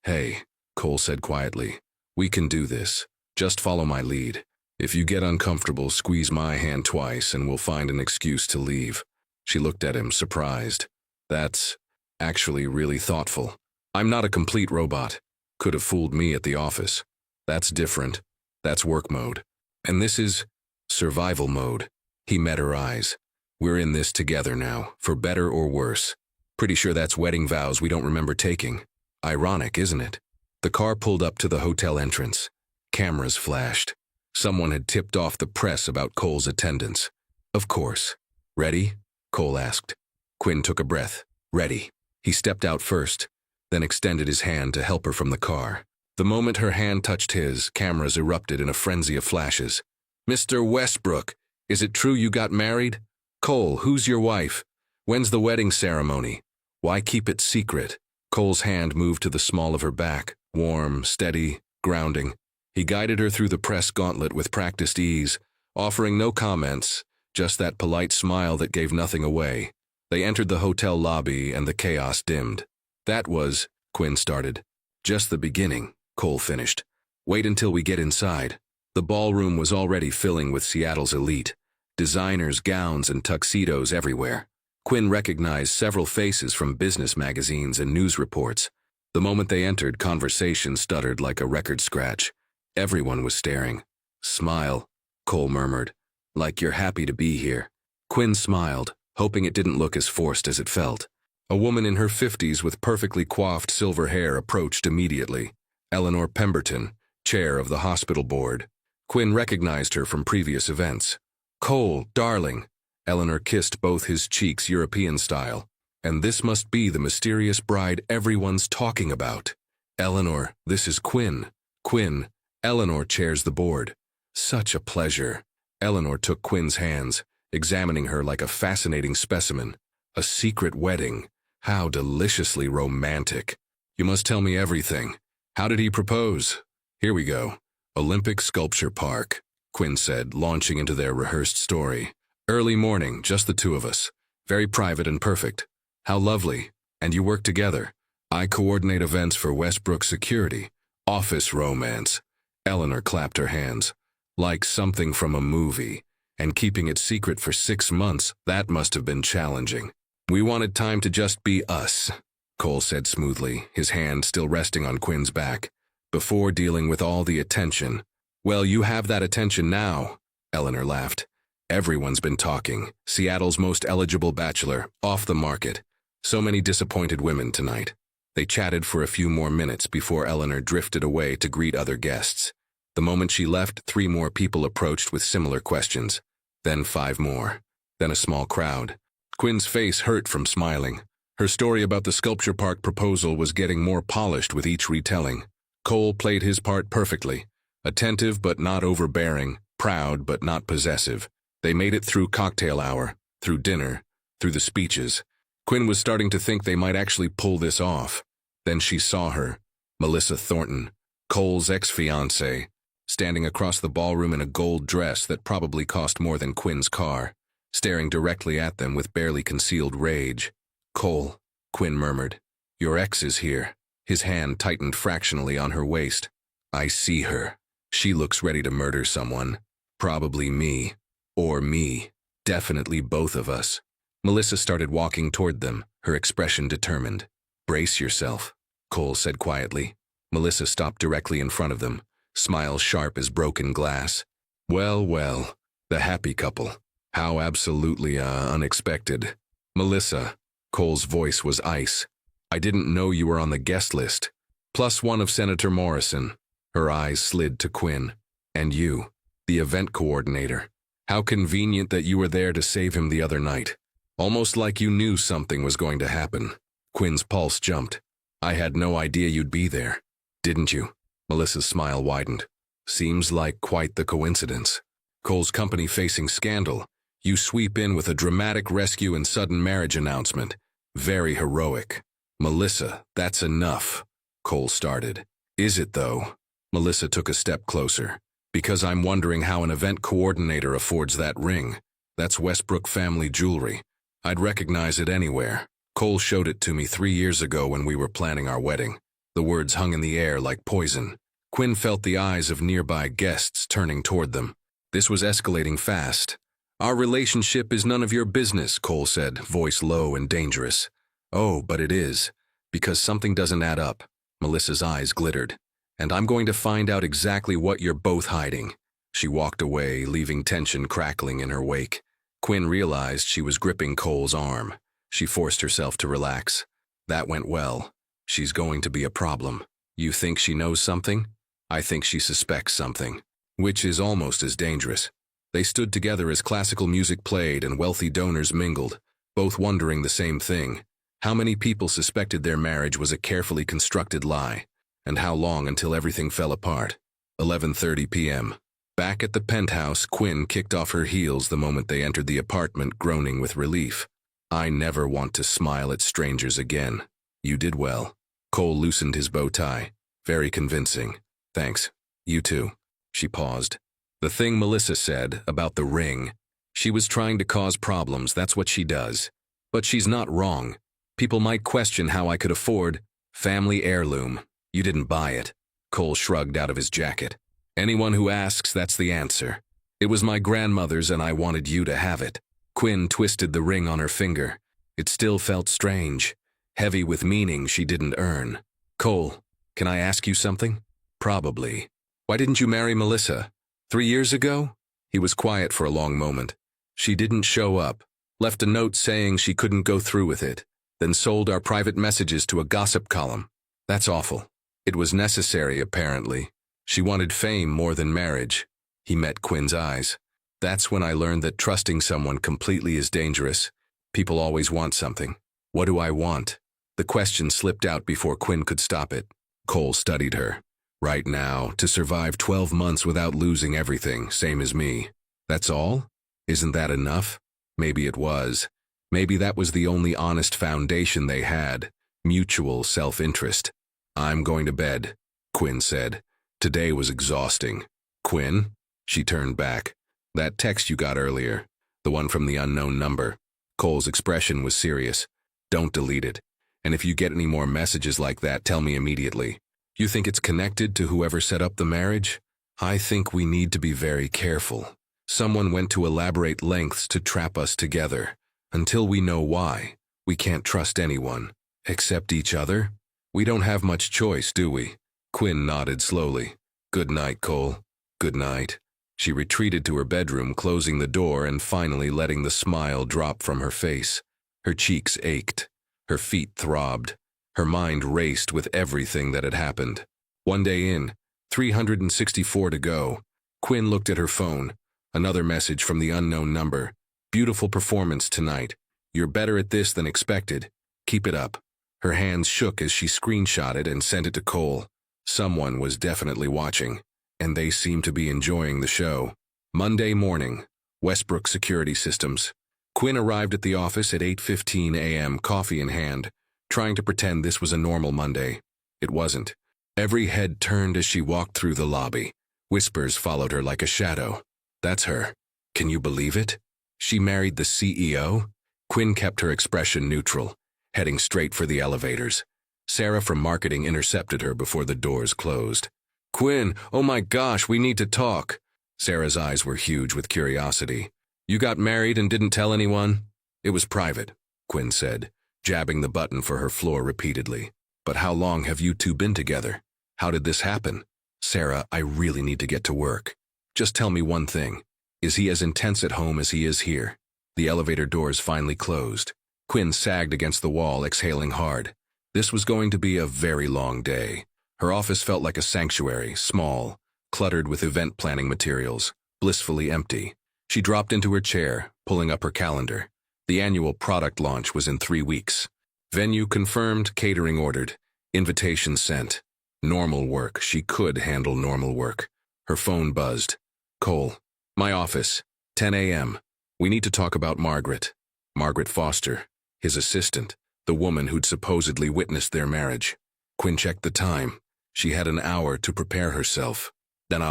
"Hey," Cole said quietly. "We can do this. Just follow my lead. If you get uncomfortable, squeeze my hand twice and we'll find an excuse to leave." She looked at him, surprised. "That's actually really thoughtful. I'm not a complete robot. Could have fooled me at the office. That's different. That's work mode. And this is survival mode." He met her eyes. "We're in this together now, for better or worse. Pretty sure that's wedding vows we don't remember taking. Ironic, isn't it?" The car pulled up to the hotel entrance. Cameras flashed. Someone had tipped off the press about Cole's attendance. Of course. "Ready?" Cole asked. Quinn took a breath. "Ready." He stepped out first, then extended his hand to help her from the car. The moment her hand touched his, cameras erupted in a frenzy of flashes. "Mr. Westbrook, is it true you got married? Cole, who's your wife? When's the wedding ceremony? Why keep it secret?" Cole's hand moved to the small of her back, warm, steady, grounding. He guided her through the press gauntlet with practiced ease, offering no comments, just that polite smile that gave nothing away. They entered the hotel lobby and the chaos dimmed. "That was," Quinn started. "Just the beginning," Cole finished. "Wait until we get inside." The ballroom was already filling with Seattle's elite. Designers, gowns, and tuxedos everywhere. Quinn recognized several faces from business magazines and news reports. The moment they entered, conversation stuttered like a record scratch. Everyone was staring. "Smile," Cole murmured. "Like you're happy to be here." Quinn smiled, hoping it didn't look as forced as it felt. A woman in her 50s with perfectly coiffed silver hair approached immediately. Eleanor Pemberton, chair of the hospital board. Quinn recognized her from previous events. "Cole, darling." Eleanor kissed both his cheeks European style. "And this must be the mysterious bride everyone's talking about." "Eleanor, this is Quinn." "Quinn." Eleanor chairs the board. "Such a pleasure." Eleanor took Quinn's hands, examining her like a fascinating specimen. "A secret wedding. How deliciously romantic. You must tell me everything. How did he propose?" "Here we go. Olympic Sculpture Park," Quinn said, launching into their rehearsed story. "Early morning, just the two of us. Very private and perfect. How lovely. And you work together. I coordinate events for Westbrook Security. Office romance." Eleanor clapped her hands. "Like something from a movie. And keeping it secret for 6 months, that must have been challenging." "We wanted time to just be us," Cole said smoothly, his hand still resting on Quinn's back, "before dealing with all the attention." "Well, you have that attention now," Eleanor laughed. "Everyone's been talking. Seattle's most eligible bachelor, off the market. So many disappointed women tonight." They chatted for a few more minutes before Eleanor drifted away to greet other guests. The moment she left, 3 more people approached with similar questions. Then 5 more. Then a small crowd. Quinn's face hurt from smiling. Her story about the sculpture park proposal was getting more polished with each retelling. Cole played his part perfectly. Attentive but not overbearing, proud but not possessive. They made it through cocktail hour, through dinner, through the speeches. Quinn was starting to think they might actually pull this off. Then she saw her, Melissa Thornton, Cole's ex-fiancée, standing across the ballroom in a gold dress that probably cost more than Quinn's car, staring directly at them with barely concealed rage. "Cole," Quinn murmured, "your ex is here." His hand tightened fractionally on her waist. "I see her. She looks ready to murder someone. Probably me. Or me. Definitely both of us." Melissa started walking toward them, her expression determined. "Brace yourself," Cole said quietly. Melissa stopped directly in front of them, smile sharp as broken glass. "Well, well, the happy couple. How absolutely, unexpected." "Melissa," Cole's voice was ice. "I didn't know you were on the guest list. +1 of Senator Morrison." Her eyes slid to Quinn. "And you, the event coordinator. How convenient that you were there to save him the other night. Almost like you knew something was going to happen." Quinn's pulse jumped. "I had no idea you'd be there." "Didn't you?" Melissa's smile widened. "Seems like quite the coincidence. Cole's company facing scandal. You sweep in with a dramatic rescue and sudden marriage announcement. Very heroic." "Melissa, that's enough," Cole started. "Is it, though?" Melissa took a step closer. "Because I'm wondering how an event coordinator affords that ring. That's Westbrook family jewelry. I'd recognize it anywhere." Cole showed it to me 3 years ago when we were planning our wedding. The words hung in the air like poison. Quinn felt the eyes of nearby guests turning toward them. This was escalating fast. "Our relationship is none of your business," Cole said, voice low and dangerous. "Oh, but it is. Because something doesn't add up." Melissa's eyes glittered. "And I'm going to find out exactly what you're both hiding." She walked away, leaving tension crackling in her wake. Quinn realized she was gripping Cole's arm. She forced herself to relax. "That went well. She's going to be a problem. You think she knows something? I think she suspects something. Which is almost as dangerous." They stood together as classical music played and wealthy donors mingled, both wondering the same thing. How many people suspected their marriage was a carefully constructed lie? And how long until everything fell apart? 11:30 p.m. Back at the penthouse, Quinn kicked off her heels the moment they entered the apartment, groaning with relief. "I never want to smile at strangers again." "You did well." Cole loosened his bow tie. "Very convincing. Thanks. You too." She paused. "The thing Melissa said about the ring. She was trying to cause problems, that's what she does. But she's not wrong. People might question how I could afford family heirloom. You didn't buy it." Cole shrugged out of his jacket. "Anyone who asks, that's the answer. It was my grandmother's and I wanted you to have it." Quinn twisted the ring on her finger. It still felt strange, heavy with meaning she didn't earn. "Cole, can I ask you something?" "Probably. Why didn't you marry Melissa? 3 years ago?" He was quiet for a long moment. "She didn't show up, left a note saying she couldn't go through with it, then sold our private messages to a gossip column. That's awful. It was necessary, apparently. She wanted fame more than marriage." He met Quinn's eyes. "That's when I learned that trusting someone completely is dangerous. People always want something. What do I want?" The question slipped out before Quinn could stop it. Cole studied her. "Right now, to survive 12 months without losing everything, same as me. That's all? Isn't that enough?" Maybe it was. Maybe that was the only honest foundation they had, mutual self-interest. "I'm going to bed," Quinn said. "Today was exhausting." "Quinn?" She turned back. "That text you got earlier, the one from the unknown number." Cole's expression was serious. "Don't delete it. And if you get any more messages like that, tell me immediately. You think it's connected to whoever set up the marriage? I think we need to be very careful. Someone went to elaborate lengths to trap us together. Until we know why, we can't trust anyone. Except each other? We don't have much choice, do we?" Quinn nodded slowly. "Good night, Cole." "Good night." She retreated to her bedroom, closing the door and finally letting the smile drop from her face. Her cheeks ached. Her feet throbbed. Her mind raced with everything that had happened. One day in, 364 to go. Quinn looked at her phone. Another message from the unknown number. "Beautiful performance tonight. You're better at this than expected. Keep it up." Her hands shook as she screenshotted and sent it to Cole. Someone was definitely watching, and they seemed to be enjoying the show. Monday morning, Westbrook Security Systems. Quinn arrived at the office at 8:15 a.m., coffee in hand, trying to pretend this was a normal Monday. It wasn't. Every head turned as she walked through the lobby. Whispers followed her like a shadow. "That's her. Can you believe it? She married the CEO?" Quinn kept her expression neutral, heading straight for the elevators. Sarah from marketing intercepted her before the doors closed. "Quinn, oh my gosh, we need to talk." Sarah's eyes were huge with curiosity. "You got married and didn't tell anyone?" "It was private," Quinn said, jabbing the button for her floor repeatedly. "But how long have you two been together? How did this happen?" "Sarah, I really need to get to work. Just tell me one thing. Is he as intense at home as he is here?" The elevator doors finally closed. Quinn sagged against the wall, exhaling hard. This was going to be a very long day. Her office felt like a sanctuary, small, cluttered with event planning materials, blissfully empty. She dropped into her chair, pulling up her calendar. The annual product launch was in 3 weeks. Venue confirmed, catering ordered, invitation sent. Normal work. She could handle normal work. Her phone buzzed. "Cole, my office, 10 a.m. We need to talk about Margaret." Margaret Foster, his assistant, the woman who'd supposedly witnessed their marriage. Quinn checked the time. She had an hour to prepare herself. Then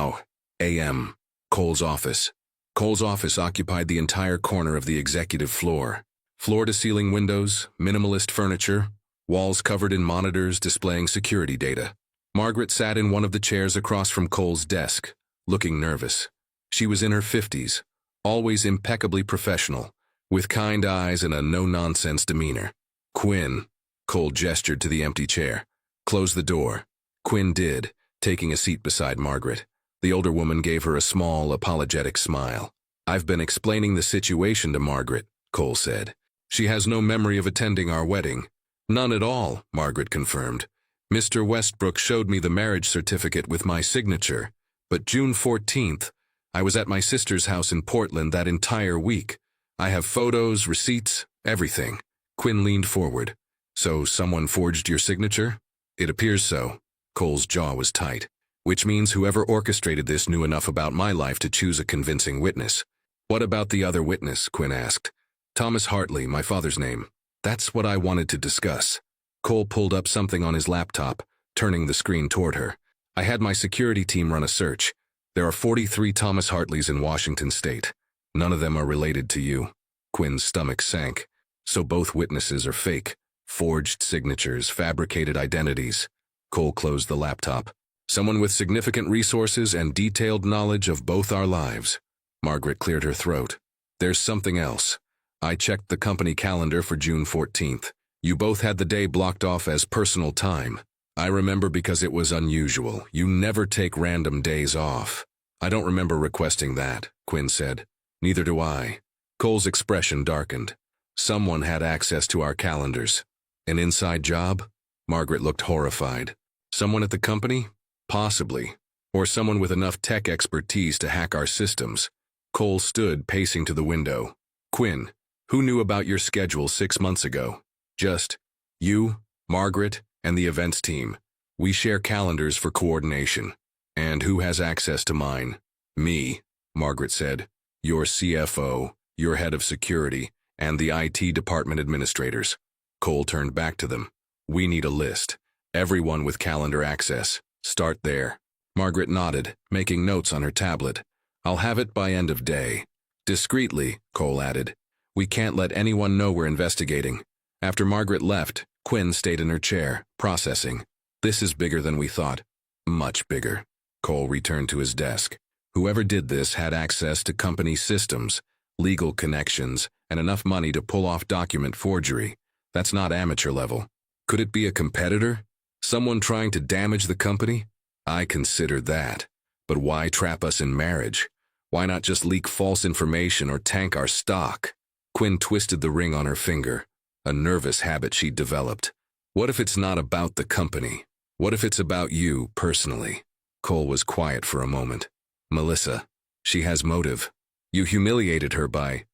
a.m. Cole's office. Cole's office occupied the entire corner of the executive floor. Floor-to-ceiling windows, minimalist furniture, walls covered in monitors displaying security data. Margaret sat in one of the chairs across from Cole's desk, looking nervous. She was in her 50s, always impeccably professional, with kind eyes and a no-nonsense demeanor. "Quinn," Cole gestured to the empty chair. "Close the door." Quinn did, taking a seat beside Margaret. The older woman gave her a small, apologetic smile. "I've been explaining the situation to Margaret," Cole said. "She has no memory of attending our wedding." "None at all," Margaret confirmed. "Mr. Westbrook showed me the marriage certificate with my signature, but June 14th, I was at my sister's house in Portland that entire week. I have photos, receipts, everything." Quinn leaned forward. "So someone forged your signature?" "It appears so." Cole's jaw was tight. "Which means whoever orchestrated this knew enough about my life to choose a convincing witness." "What about the other witness?" Quinn asked. "Thomas Hartley, my father's name." "That's what I wanted to discuss." Cole pulled up something on his laptop, turning the screen toward her. "I had my security team run a search. There are 43 Thomas Hartleys in Washington state. None of them are related to you." Quinn's stomach sank. "So both witnesses are fake. Forged signatures, fabricated identities." Cole closed the laptop. "Someone with significant resources and detailed knowledge of both our lives." Margaret cleared her throat. "There's something else. I checked the company calendar for June 14th. You both had the day blocked off as personal time. I remember because it was unusual. You never take random days off." "I don't remember requesting that," Quinn said. "Neither do I." Cole's expression darkened. "Someone had access to our calendars." "An inside job?" Margaret looked horrified. "Someone at the company? Possibly. Or someone with enough tech expertise to hack our systems." Cole stood pacing to the window. "Quinn, who knew about your schedule 6 months ago?" "Just you, Margaret, and the events team. We share calendars for coordination." "And who has access to mine?" "Me," Margaret said. "Your CFO, your head of security, and the IT department administrators." Cole turned back to them. "We need a list. Everyone with calendar access. Start there." Margaret nodded, making notes on her tablet. "I'll have it by end of day." "Discreetly," Cole added. "We can't let anyone know we're investigating." After Margaret left, Quinn stayed in her chair, processing. "This is bigger than we thought." "Much bigger." Cole returned to his desk. "Whoever did this had access to company systems, legal connections, and enough money to pull off document forgery. That's not amateur level. Could it be a competitor? Someone trying to damage the company? I consider that. But why trap us in marriage? Why not just leak false information or tank our stock?" Quinn twisted the ring on her finger, a nervous habit she'd developed. "What if it's not about the company? What if it's about you, personally?" Cole was quiet for a moment. "Melissa, she has motive. You humiliated her by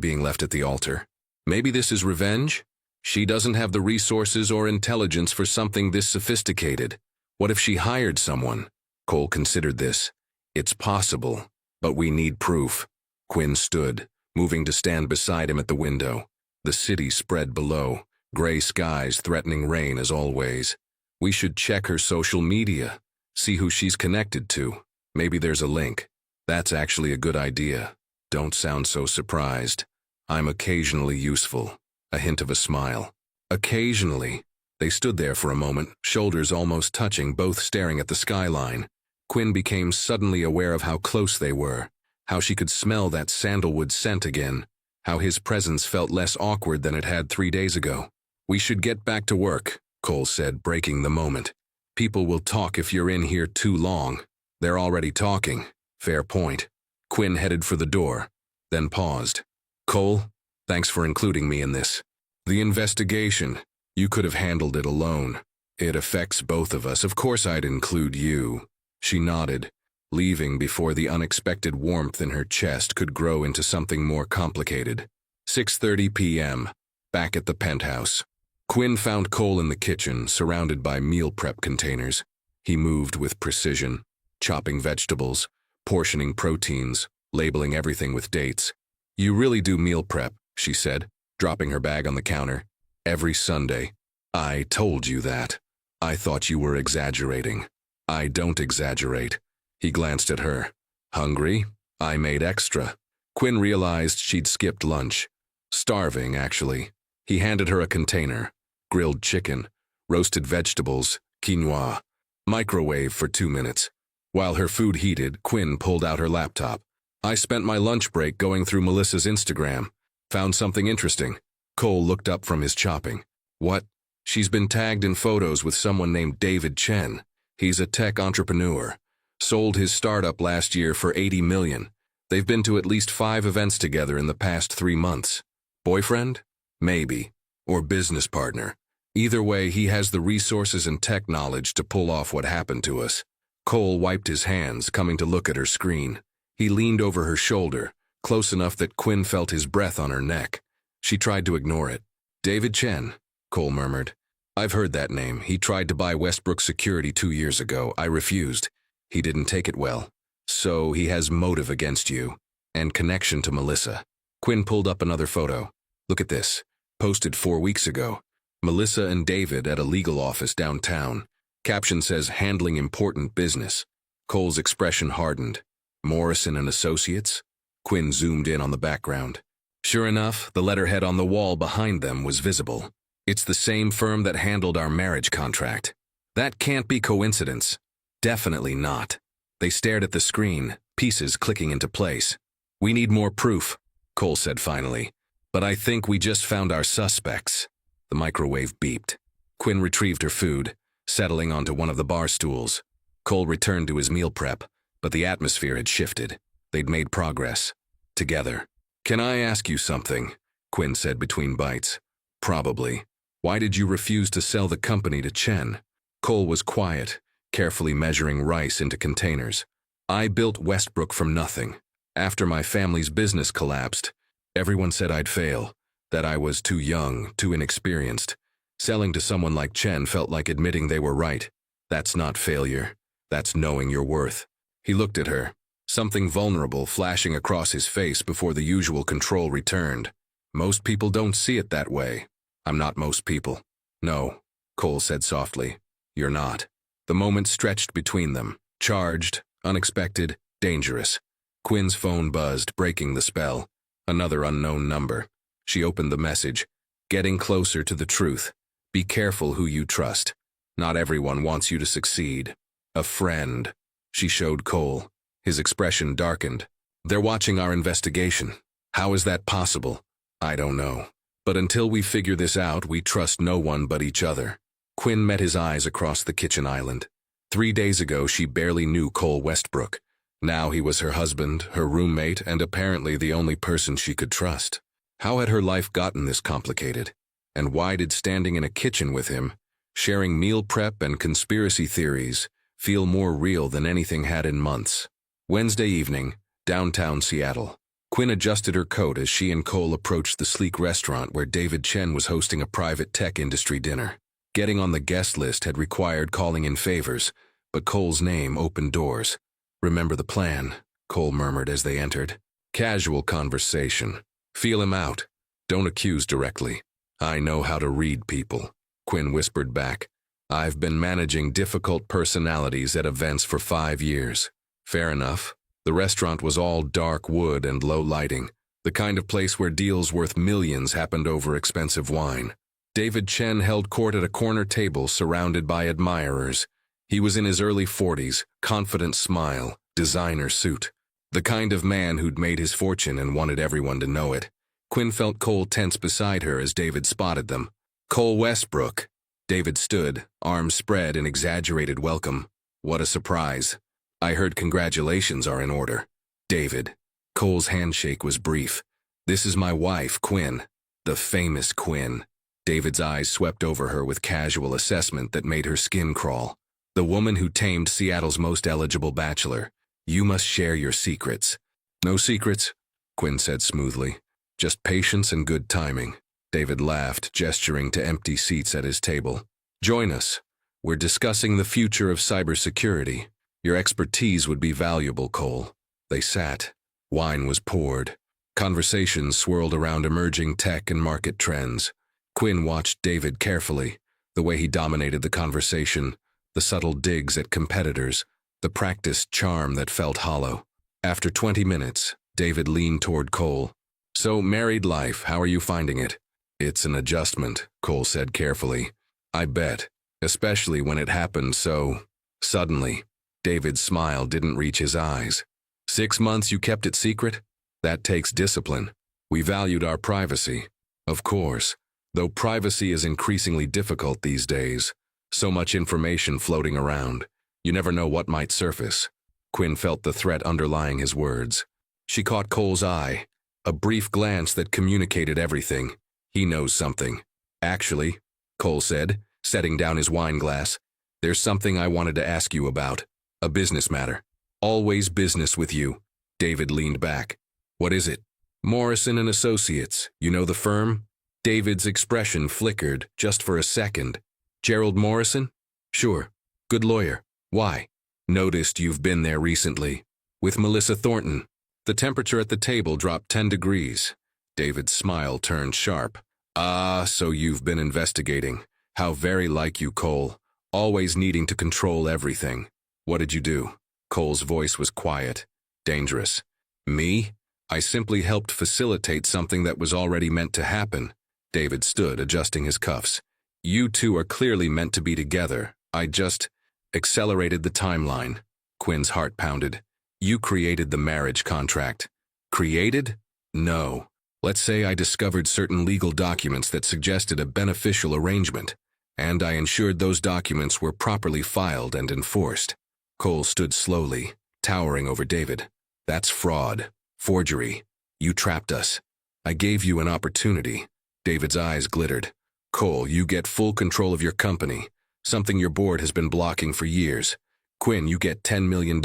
being left at the altar. Maybe this is revenge? She doesn't have the resources or intelligence for something this sophisticated. What if she hired someone?" Cole considered this. "It's possible, but we need proof." Quinn stood, moving to stand beside him at the window. The city spread below, gray skies threatening rain as always. "We should check her social media, see who she's connected to. Maybe there's a link." "That's actually a good idea. Don't sound so surprised. I'm occasionally useful." A hint of a smile. "Occasionally." They stood there for a moment, shoulders almost touching, both staring at the skyline. Quinn became suddenly aware of how close they were, how she could smell that sandalwood scent again, how his presence felt less awkward than it had 3 days ago. "We should get back to work," Cole said, breaking the moment. "People will talk if you're in here too long." "They're already talking." "Fair point." Quinn headed for the door, then paused. "Cole, thanks for including me in this. The investigation, you could have handled it alone. It affects both of us. Of course I'd include you." She nodded, leaving before the unexpected warmth in her chest could grow into something more complicated. 6:30 p.m., back at the penthouse. Quinn found Cole in the kitchen, surrounded by meal prep containers. He moved with precision, chopping vegetables, portioning proteins, labeling everything with dates. "You really do meal prep," she said, dropping her bag on the counter. "Every Sunday." "I told you that. I thought you were exaggerating." "I don't exaggerate." He glanced at her. "Hungry? I made extra." Quinn realized she'd skipped lunch. Starving, actually. He handed her a container. Grilled chicken, roasted vegetables, quinoa. Microwave for 2 minutes. While her food heated, Quinn pulled out her laptop. I spent my lunch break going through Melissa's Instagram. Found something interesting. Cole looked up from his chopping. What? She's been tagged in photos with someone named David Chen. He's a tech entrepreneur. Sold his startup last year for $80 million. They've been to at least 5 events together in the past 3 months. Boyfriend? Maybe. Or business partner. Either way, he has the resources and tech knowledge to pull off what happened to us. Cole wiped his hands, coming to look at her screen. He leaned over her shoulder, close enough that Quinn felt his breath on her neck. She tried to ignore it. David Chen, Cole murmured. I've heard that name. He tried to buy Westbrook Security 2 years ago. I refused. He didn't take it well. So he has motive against you. And connection to Melissa. Quinn pulled up another photo. Look at this. Posted 4 weeks ago. Melissa and David at a legal office downtown. Caption says, handling important business. Cole's expression hardened. Morrison and Associates? Quinn zoomed in on the background. Sure enough, the letterhead on the wall behind them was visible. It's the same firm that handled our marriage contract. That can't be coincidence. Definitely not. They stared at the screen, pieces clicking into place. We need more proof, Cole said finally. But I think we just found our suspects. The microwave beeped. Quinn retrieved her food, settling onto one of the bar stools. Cole returned to his meal prep, but the atmosphere had shifted. They'd made progress. Together. Can I ask you something? Quinn said between bites. Probably. Why did you refuse to sell the company to Chen? Cole was quiet, carefully measuring rice into containers. I built Westbrook from nothing. After my family's business collapsed, everyone said I'd fail, that I was too young, too inexperienced. Selling to someone like Chen felt like admitting they were right. That's not failure. That's knowing your worth. He looked at her, something vulnerable flashing across his face before the usual control returned. Most people don't see it that way. I'm not most people. No, Cole said softly. You're not. The moment stretched between them, charged, unexpected, dangerous. Quinn's phone buzzed, breaking the spell. Another unknown number. She opened the message. Getting closer to the truth. Be careful who you trust. Not everyone wants you to succeed. A friend. She showed Cole. His expression darkened. They're watching our investigation. How is that possible? I don't know. But until we figure this out, we trust no one but each other. Quinn met his eyes across the kitchen island. 3 days ago, she barely knew Cole Westbrook. Now he was her husband, her roommate, and apparently the only person she could trust. How had her life gotten this complicated? And why did standing in a kitchen with him, sharing meal prep and conspiracy theories, feel more real than anything had in months? Wednesday evening, downtown Seattle. Quinn adjusted her coat as she and Cole approached the sleek restaurant where David Chen was hosting a private tech industry dinner. Getting on the guest list had required calling in favors, but Cole's name opened doors. Remember the plan, Cole murmured as they entered. Casual conversation. Feel him out. Don't accuse directly. I know how to read people, Quinn whispered back. I've been managing difficult personalities at events for 5 years. Fair enough. The restaurant was all dark wood and low lighting, the kind of place where deals worth millions happened over expensive wine. David Chen held court at a corner table surrounded by admirers. He was in his early 40s, confident smile, designer suit. The kind of man who'd made his fortune and wanted everyone to know it. Quinn felt Cole tense beside her as David spotted them. Cole Westbrook. David stood, arms spread in exaggerated welcome. What a surprise. I heard congratulations are in order. David. Cole's handshake was brief. This is my wife, Quinn. The famous Quinn. David's eyes swept over her with casual assessment that made her skin crawl. The woman who tamed Seattle's most eligible bachelor. You must share your secrets. No secrets, Quinn said smoothly. Just patience and good timing. David laughed, gesturing to empty seats at his table. Join us. We're discussing the future of cybersecurity. Your expertise would be valuable, Cole. They sat. Wine was poured. Conversations swirled around emerging tech and market trends. Quinn watched David carefully, the way he dominated the conversation, the subtle digs at competitors, the practiced charm that felt hollow. After 20 minutes, David leaned toward Cole. So, married life, how are you finding it? It's an adjustment, Cole said carefully. I bet, especially when it happened so suddenly. David's smile didn't reach his eyes. 6 months you kept it secret? That takes discipline. We valued our privacy. Of course, though privacy is increasingly difficult these days. So much information floating around. You never know what might surface. Quinn felt the threat underlying his words. She caught Cole's eye, a brief glance that communicated everything. He knows something. Actually, Cole said, setting down his wine glass, there's something I wanted to ask you about. A business matter. Always business with you. David leaned back. What is it? Morrison and Associates. You know the firm? David's expression flickered just for a second. Gerald Morrison? Sure. Good lawyer. Why? Noticed you've been there recently. With Melissa Thornton. The temperature at the table dropped 10 degrees. David's smile turned sharp. Ah, so you've been investigating. How very like you, Cole. Always needing to control everything. What did you do? Cole's voice was quiet. Dangerous. Me? I simply helped facilitate something that was already meant to happen. David stood, adjusting his cuffs. You two are clearly meant to be together. I just accelerated the timeline. Quinn's heart pounded. You created the marriage contract. Created? No. Let's say I discovered certain legal documents that suggested a beneficial arrangement, and I ensured those documents were properly filed and enforced. Cole stood slowly, towering over David. That's fraud. Forgery. You trapped us. I gave you an opportunity. David's eyes glittered. Cole, you get full control of your company, something your board has been blocking for years. Quinn, you get $10 million,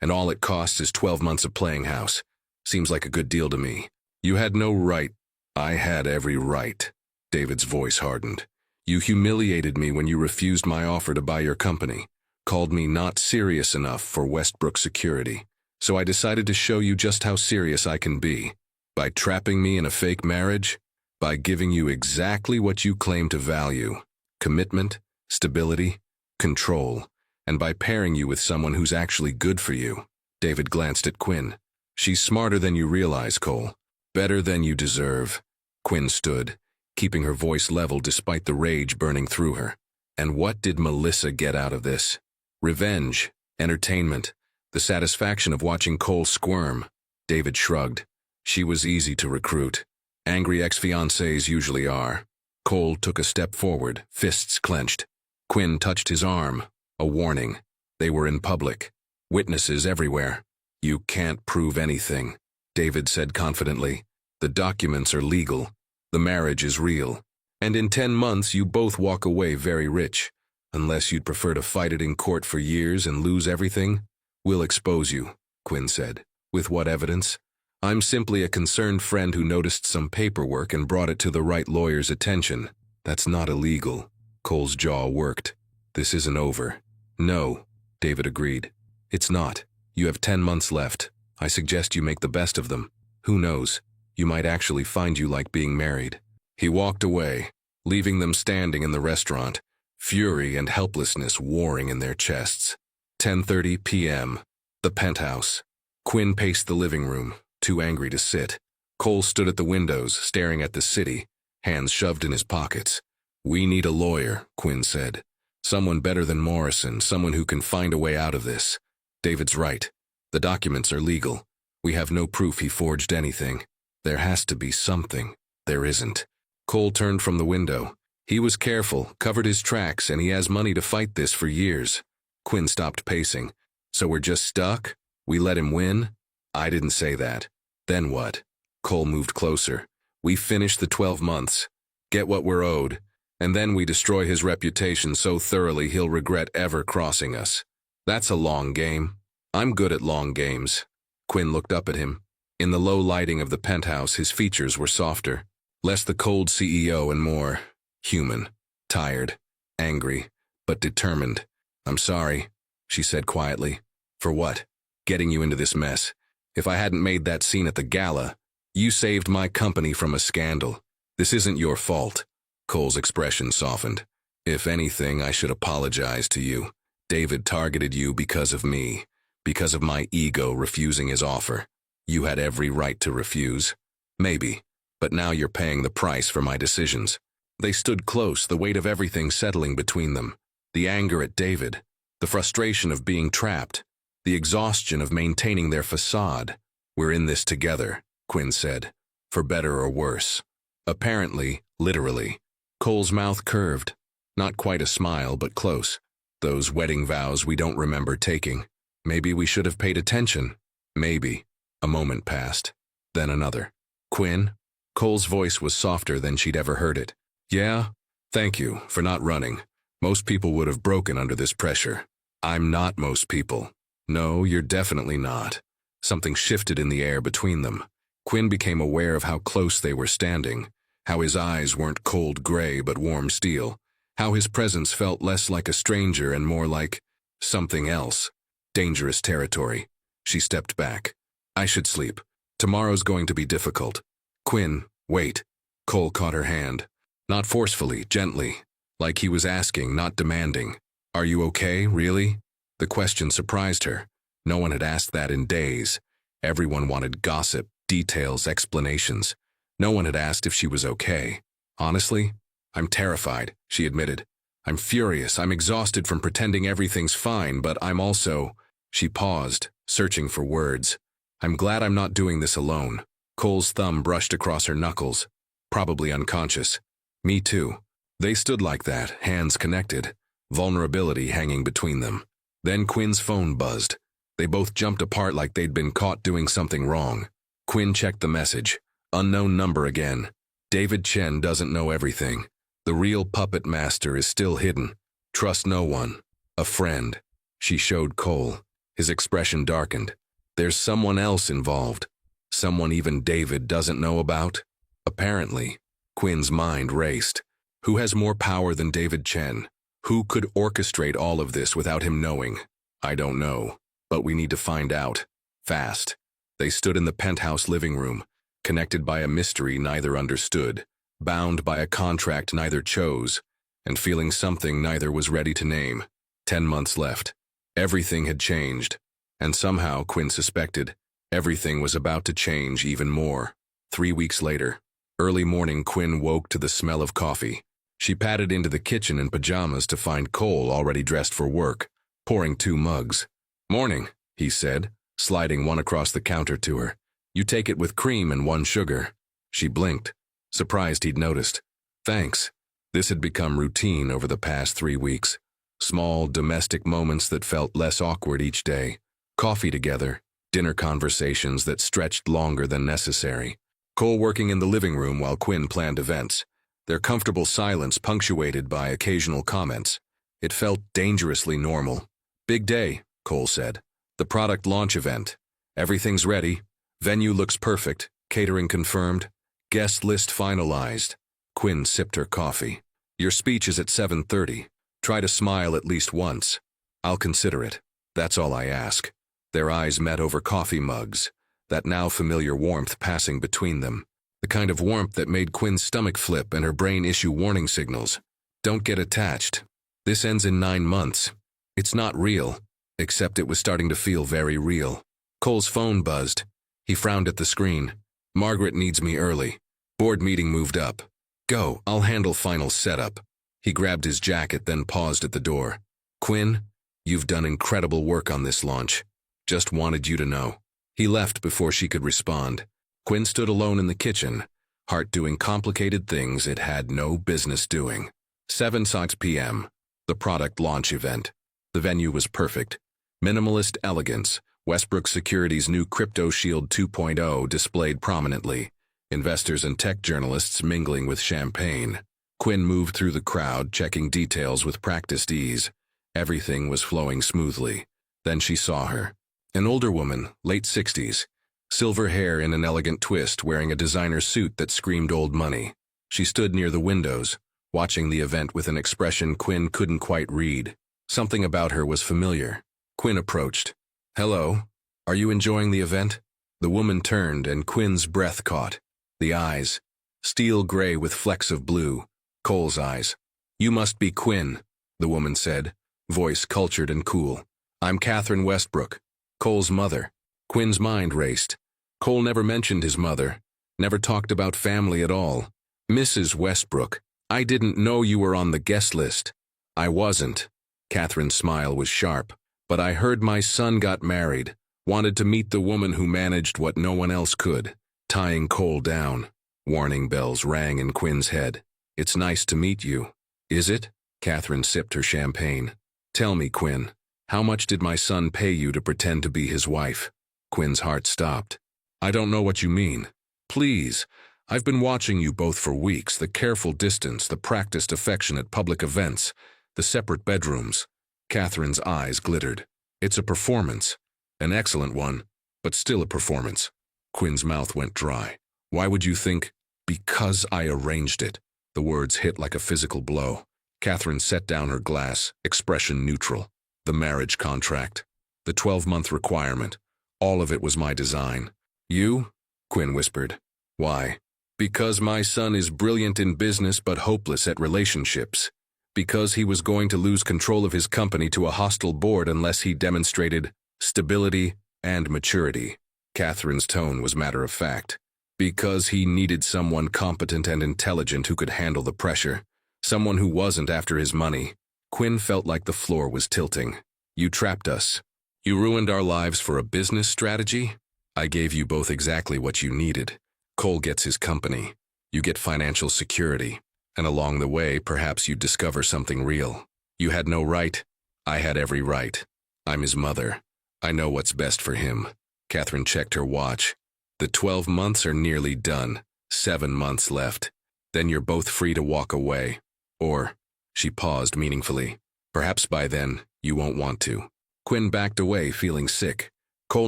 and all it costs is 12 months of playing house. Seems like a good deal to me. You had no right. I had every right. David's voice hardened. You humiliated me when you refused my offer to buy your company, called me not serious enough for Westbrook Security. So I decided to show you just how serious I can be. By trapping me in a fake marriage, by giving you exactly what you claim to value, commitment, stability, control, and by pairing you with someone who's actually good for you. David glanced at Quinn. She's smarter than you realize, Cole. Better than you deserve. Quinn stood, keeping her voice level despite the rage burning through her. And what did Melissa get out of this? Revenge, entertainment, the satisfaction of watching Cole squirm. David shrugged. She was easy to recruit. Angry ex-fiancés usually are. Cole took a step forward, fists clenched. Quinn touched his arm, a warning. They were in public. Witnesses everywhere. You can't prove anything, David said confidently. The documents are legal. The marriage is real. And in 10 months you both walk away very rich. Unless you'd prefer to fight it in court for years and lose everything. We'll expose you, Quinn said. With what evidence? I'm simply a concerned friend who noticed some paperwork and brought it to the right lawyer's attention. That's not illegal. Cole's jaw worked. This isn't over. No, David agreed. It's not. You have 10 months left. I suggest you make the best of them. Who knows? You might actually find you like being married. He walked away, leaving them standing in the restaurant, fury and helplessness warring in their chests. 10:30 p.m. The penthouse. Quinn paced the living room, too angry to sit. Cole stood at the windows, staring at the city, hands shoved in his pockets. We need a lawyer, Quinn said. Someone better than Morrison, someone who can find a way out of this. David's right. The documents are legal. We have no proof he forged anything. There has to be something. There isn't. Cole turned from the window. He was careful, covered his tracks, and he has money to fight this for years. Quinn stopped pacing. So we're just stuck? We let him win? I didn't say that. Then what? Cole moved closer. We finish the 12 months, get what we're owed, and then we destroy his reputation so thoroughly he'll regret ever crossing us. That's a long game. I'm good at long games. Quinn looked up at him. In the low lighting of the penthouse, his features were softer, less the cold CEO and more human, tired, angry, but determined. I'm sorry, she said quietly. For what? Getting you into this mess. If I hadn't made that scene at the gala, you saved my company from a scandal. This isn't your fault. Cole's expression softened. If anything, I should apologize to you. David targeted you because of me, because of my ego refusing his offer. You had every right to refuse. Maybe. But now you're paying the price for my decisions. They stood close, the weight of everything settling between them. The anger at David, the frustration of being trapped, the exhaustion of maintaining their facade. We're in this together, Quinn said, for better or worse. Apparently, literally. Cole's mouth curved. Not quite a smile, but close. Those wedding vows we don't remember taking. Maybe we should have paid attention. Maybe. A moment passed. Then another. Quinn? Cole's voice was softer than she'd ever heard it. Yeah? Thank you for not running. Most people would have broken under this pressure. I'm not most people. No, you're definitely not. Something shifted in the air between them. Quinn became aware of how close they were standing, how his eyes weren't cold gray but warm steel, how his presence felt less like a stranger and more like something else. Dangerous territory. She stepped back. I should sleep. Tomorrow's going to be difficult. Quinn, wait. Cole caught her hand. Not forcefully, gently, like he was asking, not demanding. Are you okay, really? The question surprised her. No one had asked that in days. Everyone wanted gossip, details, explanations. No one had asked if she was okay. Honestly, I'm terrified, she admitted. I'm furious, I'm exhausted from pretending everything's fine, but I'm also… She paused, searching for words. I'm glad I'm not doing this alone. Cole's thumb brushed across her knuckles, probably unconscious. Me too. They stood like that, hands connected, vulnerability hanging between them. Then Quinn's phone buzzed. They both jumped apart like they'd been caught doing something wrong. Quinn checked the message. Unknown number again. David Chen doesn't know everything. The real puppet master is still hidden. Trust no one. A friend. She showed Cole. His expression darkened. There's someone else involved. Someone even David doesn't know about? Apparently. Quinn's mind raced. Who has more power than David Chen? Who could orchestrate all of this without him knowing? I don't know, but we need to find out. Fast. They stood in the penthouse living room, connected by a mystery neither understood, bound by a contract neither chose, and feeling something neither was ready to name. 10 months left. Everything had changed, and somehow, Quinn suspected, everything was about to change even more. 3 weeks later. Early morning, Quinn woke to the smell of coffee. She padded into the kitchen in pajamas to find Cole already dressed for work, pouring 2 mugs. Morning, he said, sliding one across the counter to her. You take it with cream and 1 sugar. She blinked, surprised he'd noticed. Thanks. This had become routine over the past 3 weeks. Small, domestic moments that felt less awkward each day. Coffee together, dinner conversations that stretched longer than necessary. Cole working in the living room while Quinn planned events, their comfortable silence punctuated by occasional comments. It felt dangerously normal. Big day, Cole said. The product launch event. Everything's ready. Venue looks perfect. Catering confirmed. Guest list finalized. Quinn sipped her coffee. Your speech is at 7:30. Try to smile at least once. I'll consider it. That's all I ask. Their eyes met over coffee mugs. That now familiar warmth passing between them. The kind of warmth that made Quinn's stomach flip and her brain issue warning signals. Don't get attached. This ends in 9 months. It's not real, except it was starting to feel very real. Cole's phone buzzed. He frowned at the screen. Margaret needs me early. Board meeting moved up. Go, I'll handle final setup. He grabbed his jacket, then paused at the door. Quinn, you've done incredible work on this launch. Just wanted you to know. He left before she could respond. Quinn stood alone in the kitchen, heart doing complicated things it had no business doing. 7:00 p.m. The product launch event. The venue was perfect. Minimalist elegance. Westbrook Securities' new Crypto Shield 2.0 displayed prominently. Investors and tech journalists mingling with champagne. Quinn moved through the crowd, checking details with practiced ease. Everything was flowing smoothly. Then she saw her. An older woman, late 60s. Silver hair in an elegant twist, wearing a designer suit that screamed old money. She stood near the windows, watching the event with an expression Quinn couldn't quite read. Something about her was familiar. Quinn approached. Hello, are you enjoying the event? The woman turned and Quinn's breath caught. The eyes, steel gray with flecks of blue. Cole's eyes. You must be Quinn, the woman said, voice cultured and cool. I'm Catherine Westbrook, Cole's mother. Quinn's mind raced. Cole never mentioned his mother, Never talked about family at all. Mrs. Westbrook, I didn't know you were on the guest list. I wasn't. Catherine's smile was sharp. But I heard my son got married. Wanted to meet the woman who managed what no one else could. Tying Cole down. Warning bells rang in Quinn's head. It's nice to meet you. Is it? Catherine sipped her champagne. Tell me, Quinn, how much did my son pay you to pretend to be his wife? Quinn's heart stopped. I don't know what you mean. Please, I've been watching you both for weeks, the careful distance, the practiced affection at public events, the separate bedrooms. Catherine's eyes glittered. It's a performance. An excellent one, but still a performance. Quinn's mouth went dry. Why would you think? Because I arranged it. The words hit like a physical blow. Catherine set down her glass, expression neutral. The marriage contract. The 12-month requirement. All of it was my design. You? Quinn whispered. Why? Because my son is brilliant in business but hopeless at relationships. Because he was going to lose control of his company to a hostile board unless he demonstrated stability and maturity. Catherine's tone was matter-of-fact. Because he needed someone competent and intelligent who could handle the pressure. Someone who wasn't after his money. Quinn felt like the floor was tilting. You trapped us. You ruined our lives for a business strategy? I gave you both exactly what you needed. Cole gets his company. You get financial security. And along the way, perhaps you'd discover something real. You had no right. I had every right. I'm his mother. I know what's best for him. Catherine checked her watch. The 12 months are nearly done. 7 months left. Then you're both free to walk away. Or, she paused meaningfully, perhaps by then, you won't want to. Quinn backed away, feeling sick. Cole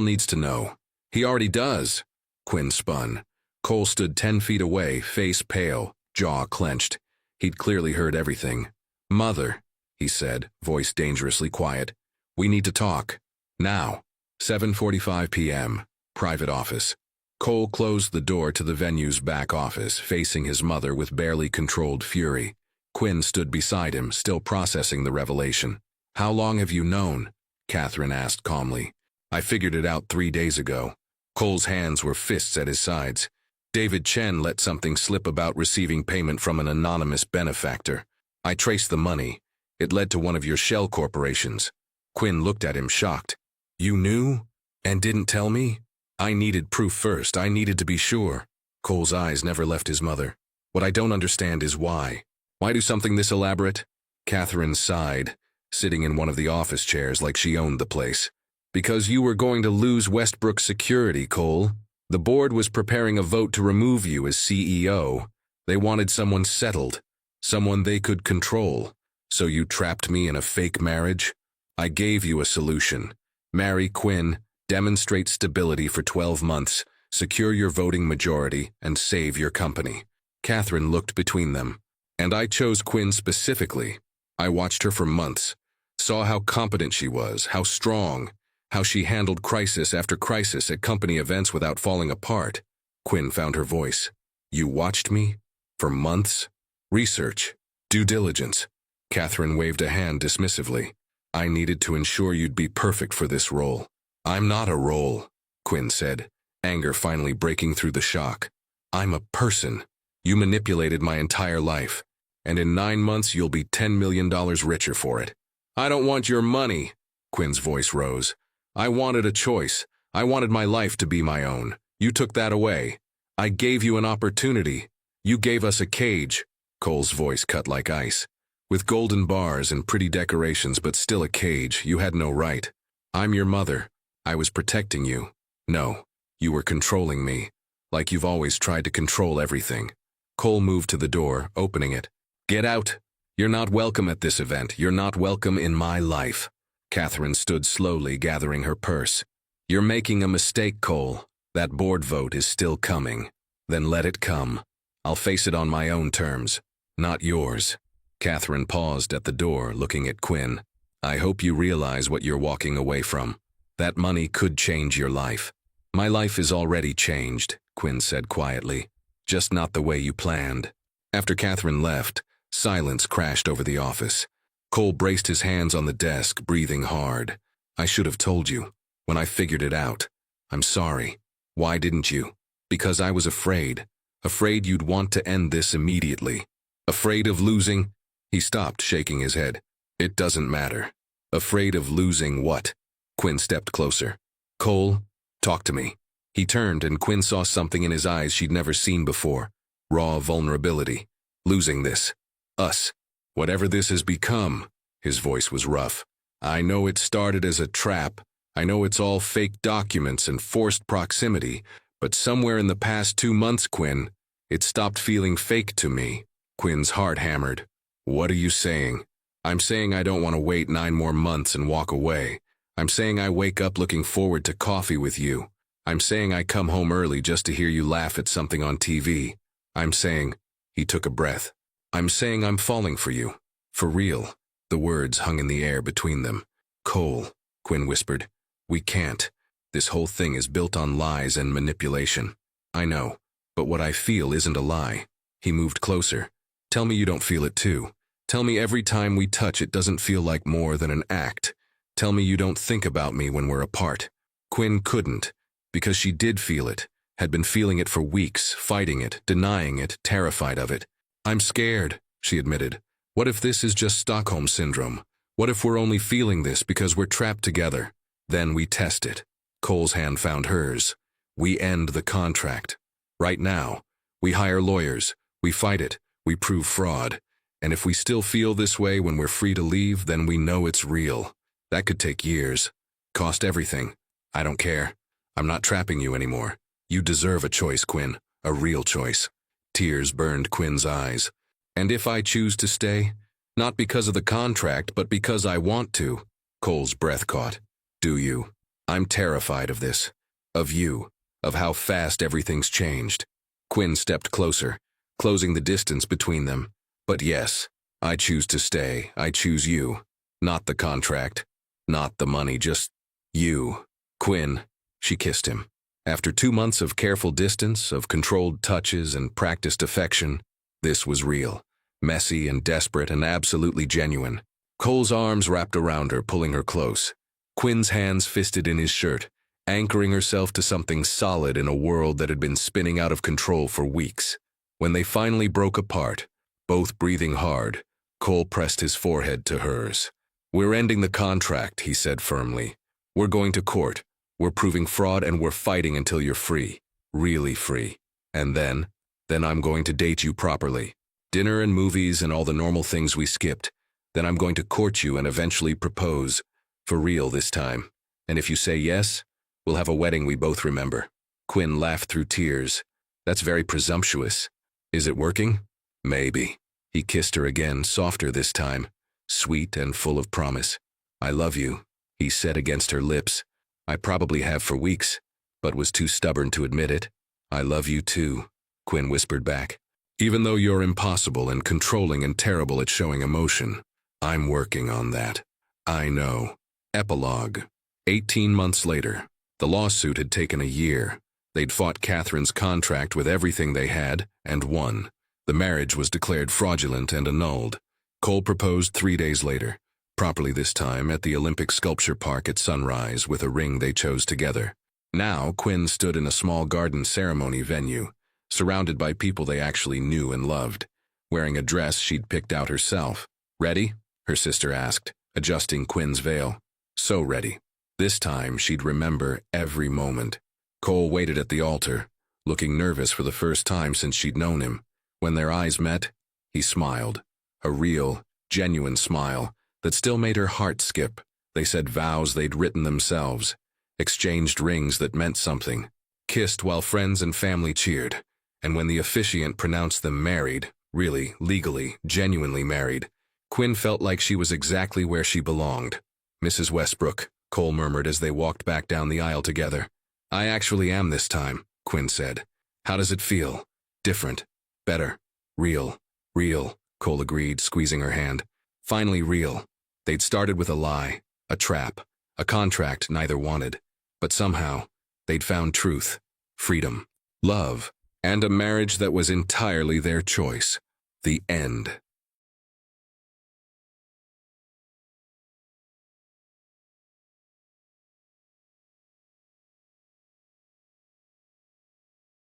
needs to know. He already does. Quinn spun. Cole stood 10 feet away, face pale, jaw clenched. He'd clearly heard everything. Mother, he said, voice dangerously quiet. We need to talk. Now. 7:45 p.m. Private office. Cole closed the door to the venue's back office, facing his mother with barely controlled fury. Quinn stood beside him, still processing the revelation. How long have you known? Catherine asked calmly. I figured it out 3 days ago. Cole's hands were fists at his sides. David Chen let something slip about receiving payment from an anonymous benefactor. I traced the money. It led to one of your shell corporations. Quinn looked at him shocked. You knew? And didn't tell me? I needed proof first. I needed to be sure. Cole's eyes never left his mother. What I don't understand is why. Why do something this elaborate? Catherine sighed, sitting in one of the office chairs like she owned the place. Because you were going to lose Westbrook security, Cole. The board was preparing a vote to remove you as CEO. They wanted someone settled, someone they could control. So you trapped me in a fake marriage? I gave you a solution. Marry Quinn, demonstrate stability for 12 months, secure your voting majority, and save your company. Catherine looked between them. And I chose Quinn specifically. I watched her for months, saw how competent she was, how strong, how she handled crisis after crisis at company events without falling apart. Quinn found her voice. You watched me? For months? Research. Due diligence. Catherine waved a hand dismissively. I needed to ensure you'd be perfect for this role. I'm not a role, Quinn said, anger finally breaking through the shock. I'm a person. You manipulated my entire life. And in 9 months you'll be $10 million richer for it. I don't want your money, Quinn's voice rose. I wanted a choice. I wanted my life to be my own. You took that away. I gave you an opportunity. You gave us a cage. Cole's voice cut like ice. With golden bars and pretty decorations, but still a cage, you had no right. I'm your mother. I was protecting you. No, you were controlling me, like you've always tried to control everything. Cole moved to the door, opening it. Get out. You're not welcome at this event. You're not welcome in my life. Catherine stood slowly, gathering her purse. You're making a mistake, Cole. That board vote is still coming. Then let it come. I'll face it on my own terms, not yours. Catherine paused at the door, looking at Quinn. I hope you realize what you're walking away from. That money could change your life. My life is already changed, Quinn said quietly. Just not the way you planned. After Catherine left, silence crashed over the office. Cole braced his hands on the desk, breathing hard. I should have told you. When I figured it out. I'm sorry. Why didn't you? Because I was afraid. Afraid you'd want to end this immediately. Afraid of losing? He stopped, shaking his head. It doesn't matter. Afraid of losing what? Quinn stepped closer. Cole, talk to me. He turned and Quinn saw something in his eyes she'd never seen before. Raw vulnerability. Losing this. Us. Whatever this has become. His voice was rough. I know it started as a trap. I know it's all fake documents and forced proximity, but somewhere in the past 2 months, Quinn, it stopped feeling fake to me. Quinn's heart hammered. What are you saying? I'm saying I don't want to wait 9 more months and walk away. I'm saying I wake up looking forward to coffee with you. I'm saying I come home early just to hear you laugh at something on TV. I'm saying, he took a breath. I'm saying I'm falling for you. For real. The words hung in the air between them. Cole, Quinn whispered. We can't. This whole thing is built on lies and manipulation. I know, but what I feel isn't a lie. He moved closer. Tell me you don't feel it too. Tell me every time we touch it doesn't feel like more than an act. Tell me you don't think about me when we're apart. Quinn couldn't, because she did feel it, had been feeling it for weeks, fighting it, denying it, terrified of it. I'm scared, she admitted. What if this is just Stockholm Syndrome? What if we're only feeling this because we're trapped together? Then we test it. Cole's hand found hers. We end the contract. Right now. We hire lawyers. We fight it. We prove fraud. And if we still feel this way when we're free to leave, then we know it's real. That could take years. Cost everything. I don't care. I'm not trapping you anymore. You deserve a choice, Quinn. A real choice. Tears burned Quinn's eyes. And if I choose to stay? Not because of the contract, but because I want to. Cole's breath caught. Do you? I'm terrified of this. Of you. Of how fast everything's changed. Quinn stepped closer, closing the distance between them. But yes, I choose to stay. I choose you. Not the contract. Not the money, just you. Quinn, she kissed him. After 2 months of careful distance, of controlled touches and practiced affection, this was real. Messy and desperate and absolutely genuine. Cole's arms wrapped around her, pulling her close. Quinn's hands fisted in his shirt, anchoring herself to something solid in a world that had been spinning out of control for weeks. When they finally broke apart, both breathing hard, Cole pressed his forehead to hers. We're ending the contract, he said firmly. We're going to court. We're proving fraud and we're fighting until you're free. Really free. And then I'm going to date you properly. Dinner and movies and all the normal things we skipped. Then I'm going to court you and eventually propose. For real this time. And if you say yes, we'll have a wedding we both remember. Quinn laughed through tears. That's very presumptuous. Is it working? Maybe. He kissed her again, softer this time, sweet and full of promise. I love you, he said against her lips. I probably have for weeks, but was too stubborn to admit it. I love you too, Quinn whispered back. Even though you're impossible and controlling and terrible at showing emotion, I'm working on that. I know. Epilogue. 18 months later. The lawsuit had taken a year. They'd fought Catherine's contract with everything they had, and won. The marriage was declared fraudulent and annulled. Cole proposed 3 days later, properly this time at the Olympic Sculpture Park at sunrise with a ring they chose together. Now Quinn stood in a small garden ceremony venue, surrounded by people they actually knew and loved, wearing a dress she'd picked out herself. Ready? Her sister asked, adjusting Quinn's veil. So ready. This time she'd remember every moment. Cole waited at the altar, looking nervous for the first time since she'd known him. When their eyes met, he smiled. A real, genuine smile that still made her heart skip. They said vows they'd written themselves, exchanged rings that meant something, kissed while friends and family cheered. And when the officiant pronounced them married, really, legally, genuinely married, Quinn felt like she was exactly where she belonged. Mrs. Westbrook, Cole murmured as they walked back down the aisle together. I actually am this time, Quinn said. How does it feel? Different. Better. Real. Real, Cole agreed, squeezing her hand. Finally real. They'd started with a lie, a trap, a contract neither wanted. But somehow, they'd found truth, freedom, love, and a marriage that was entirely their choice. The end.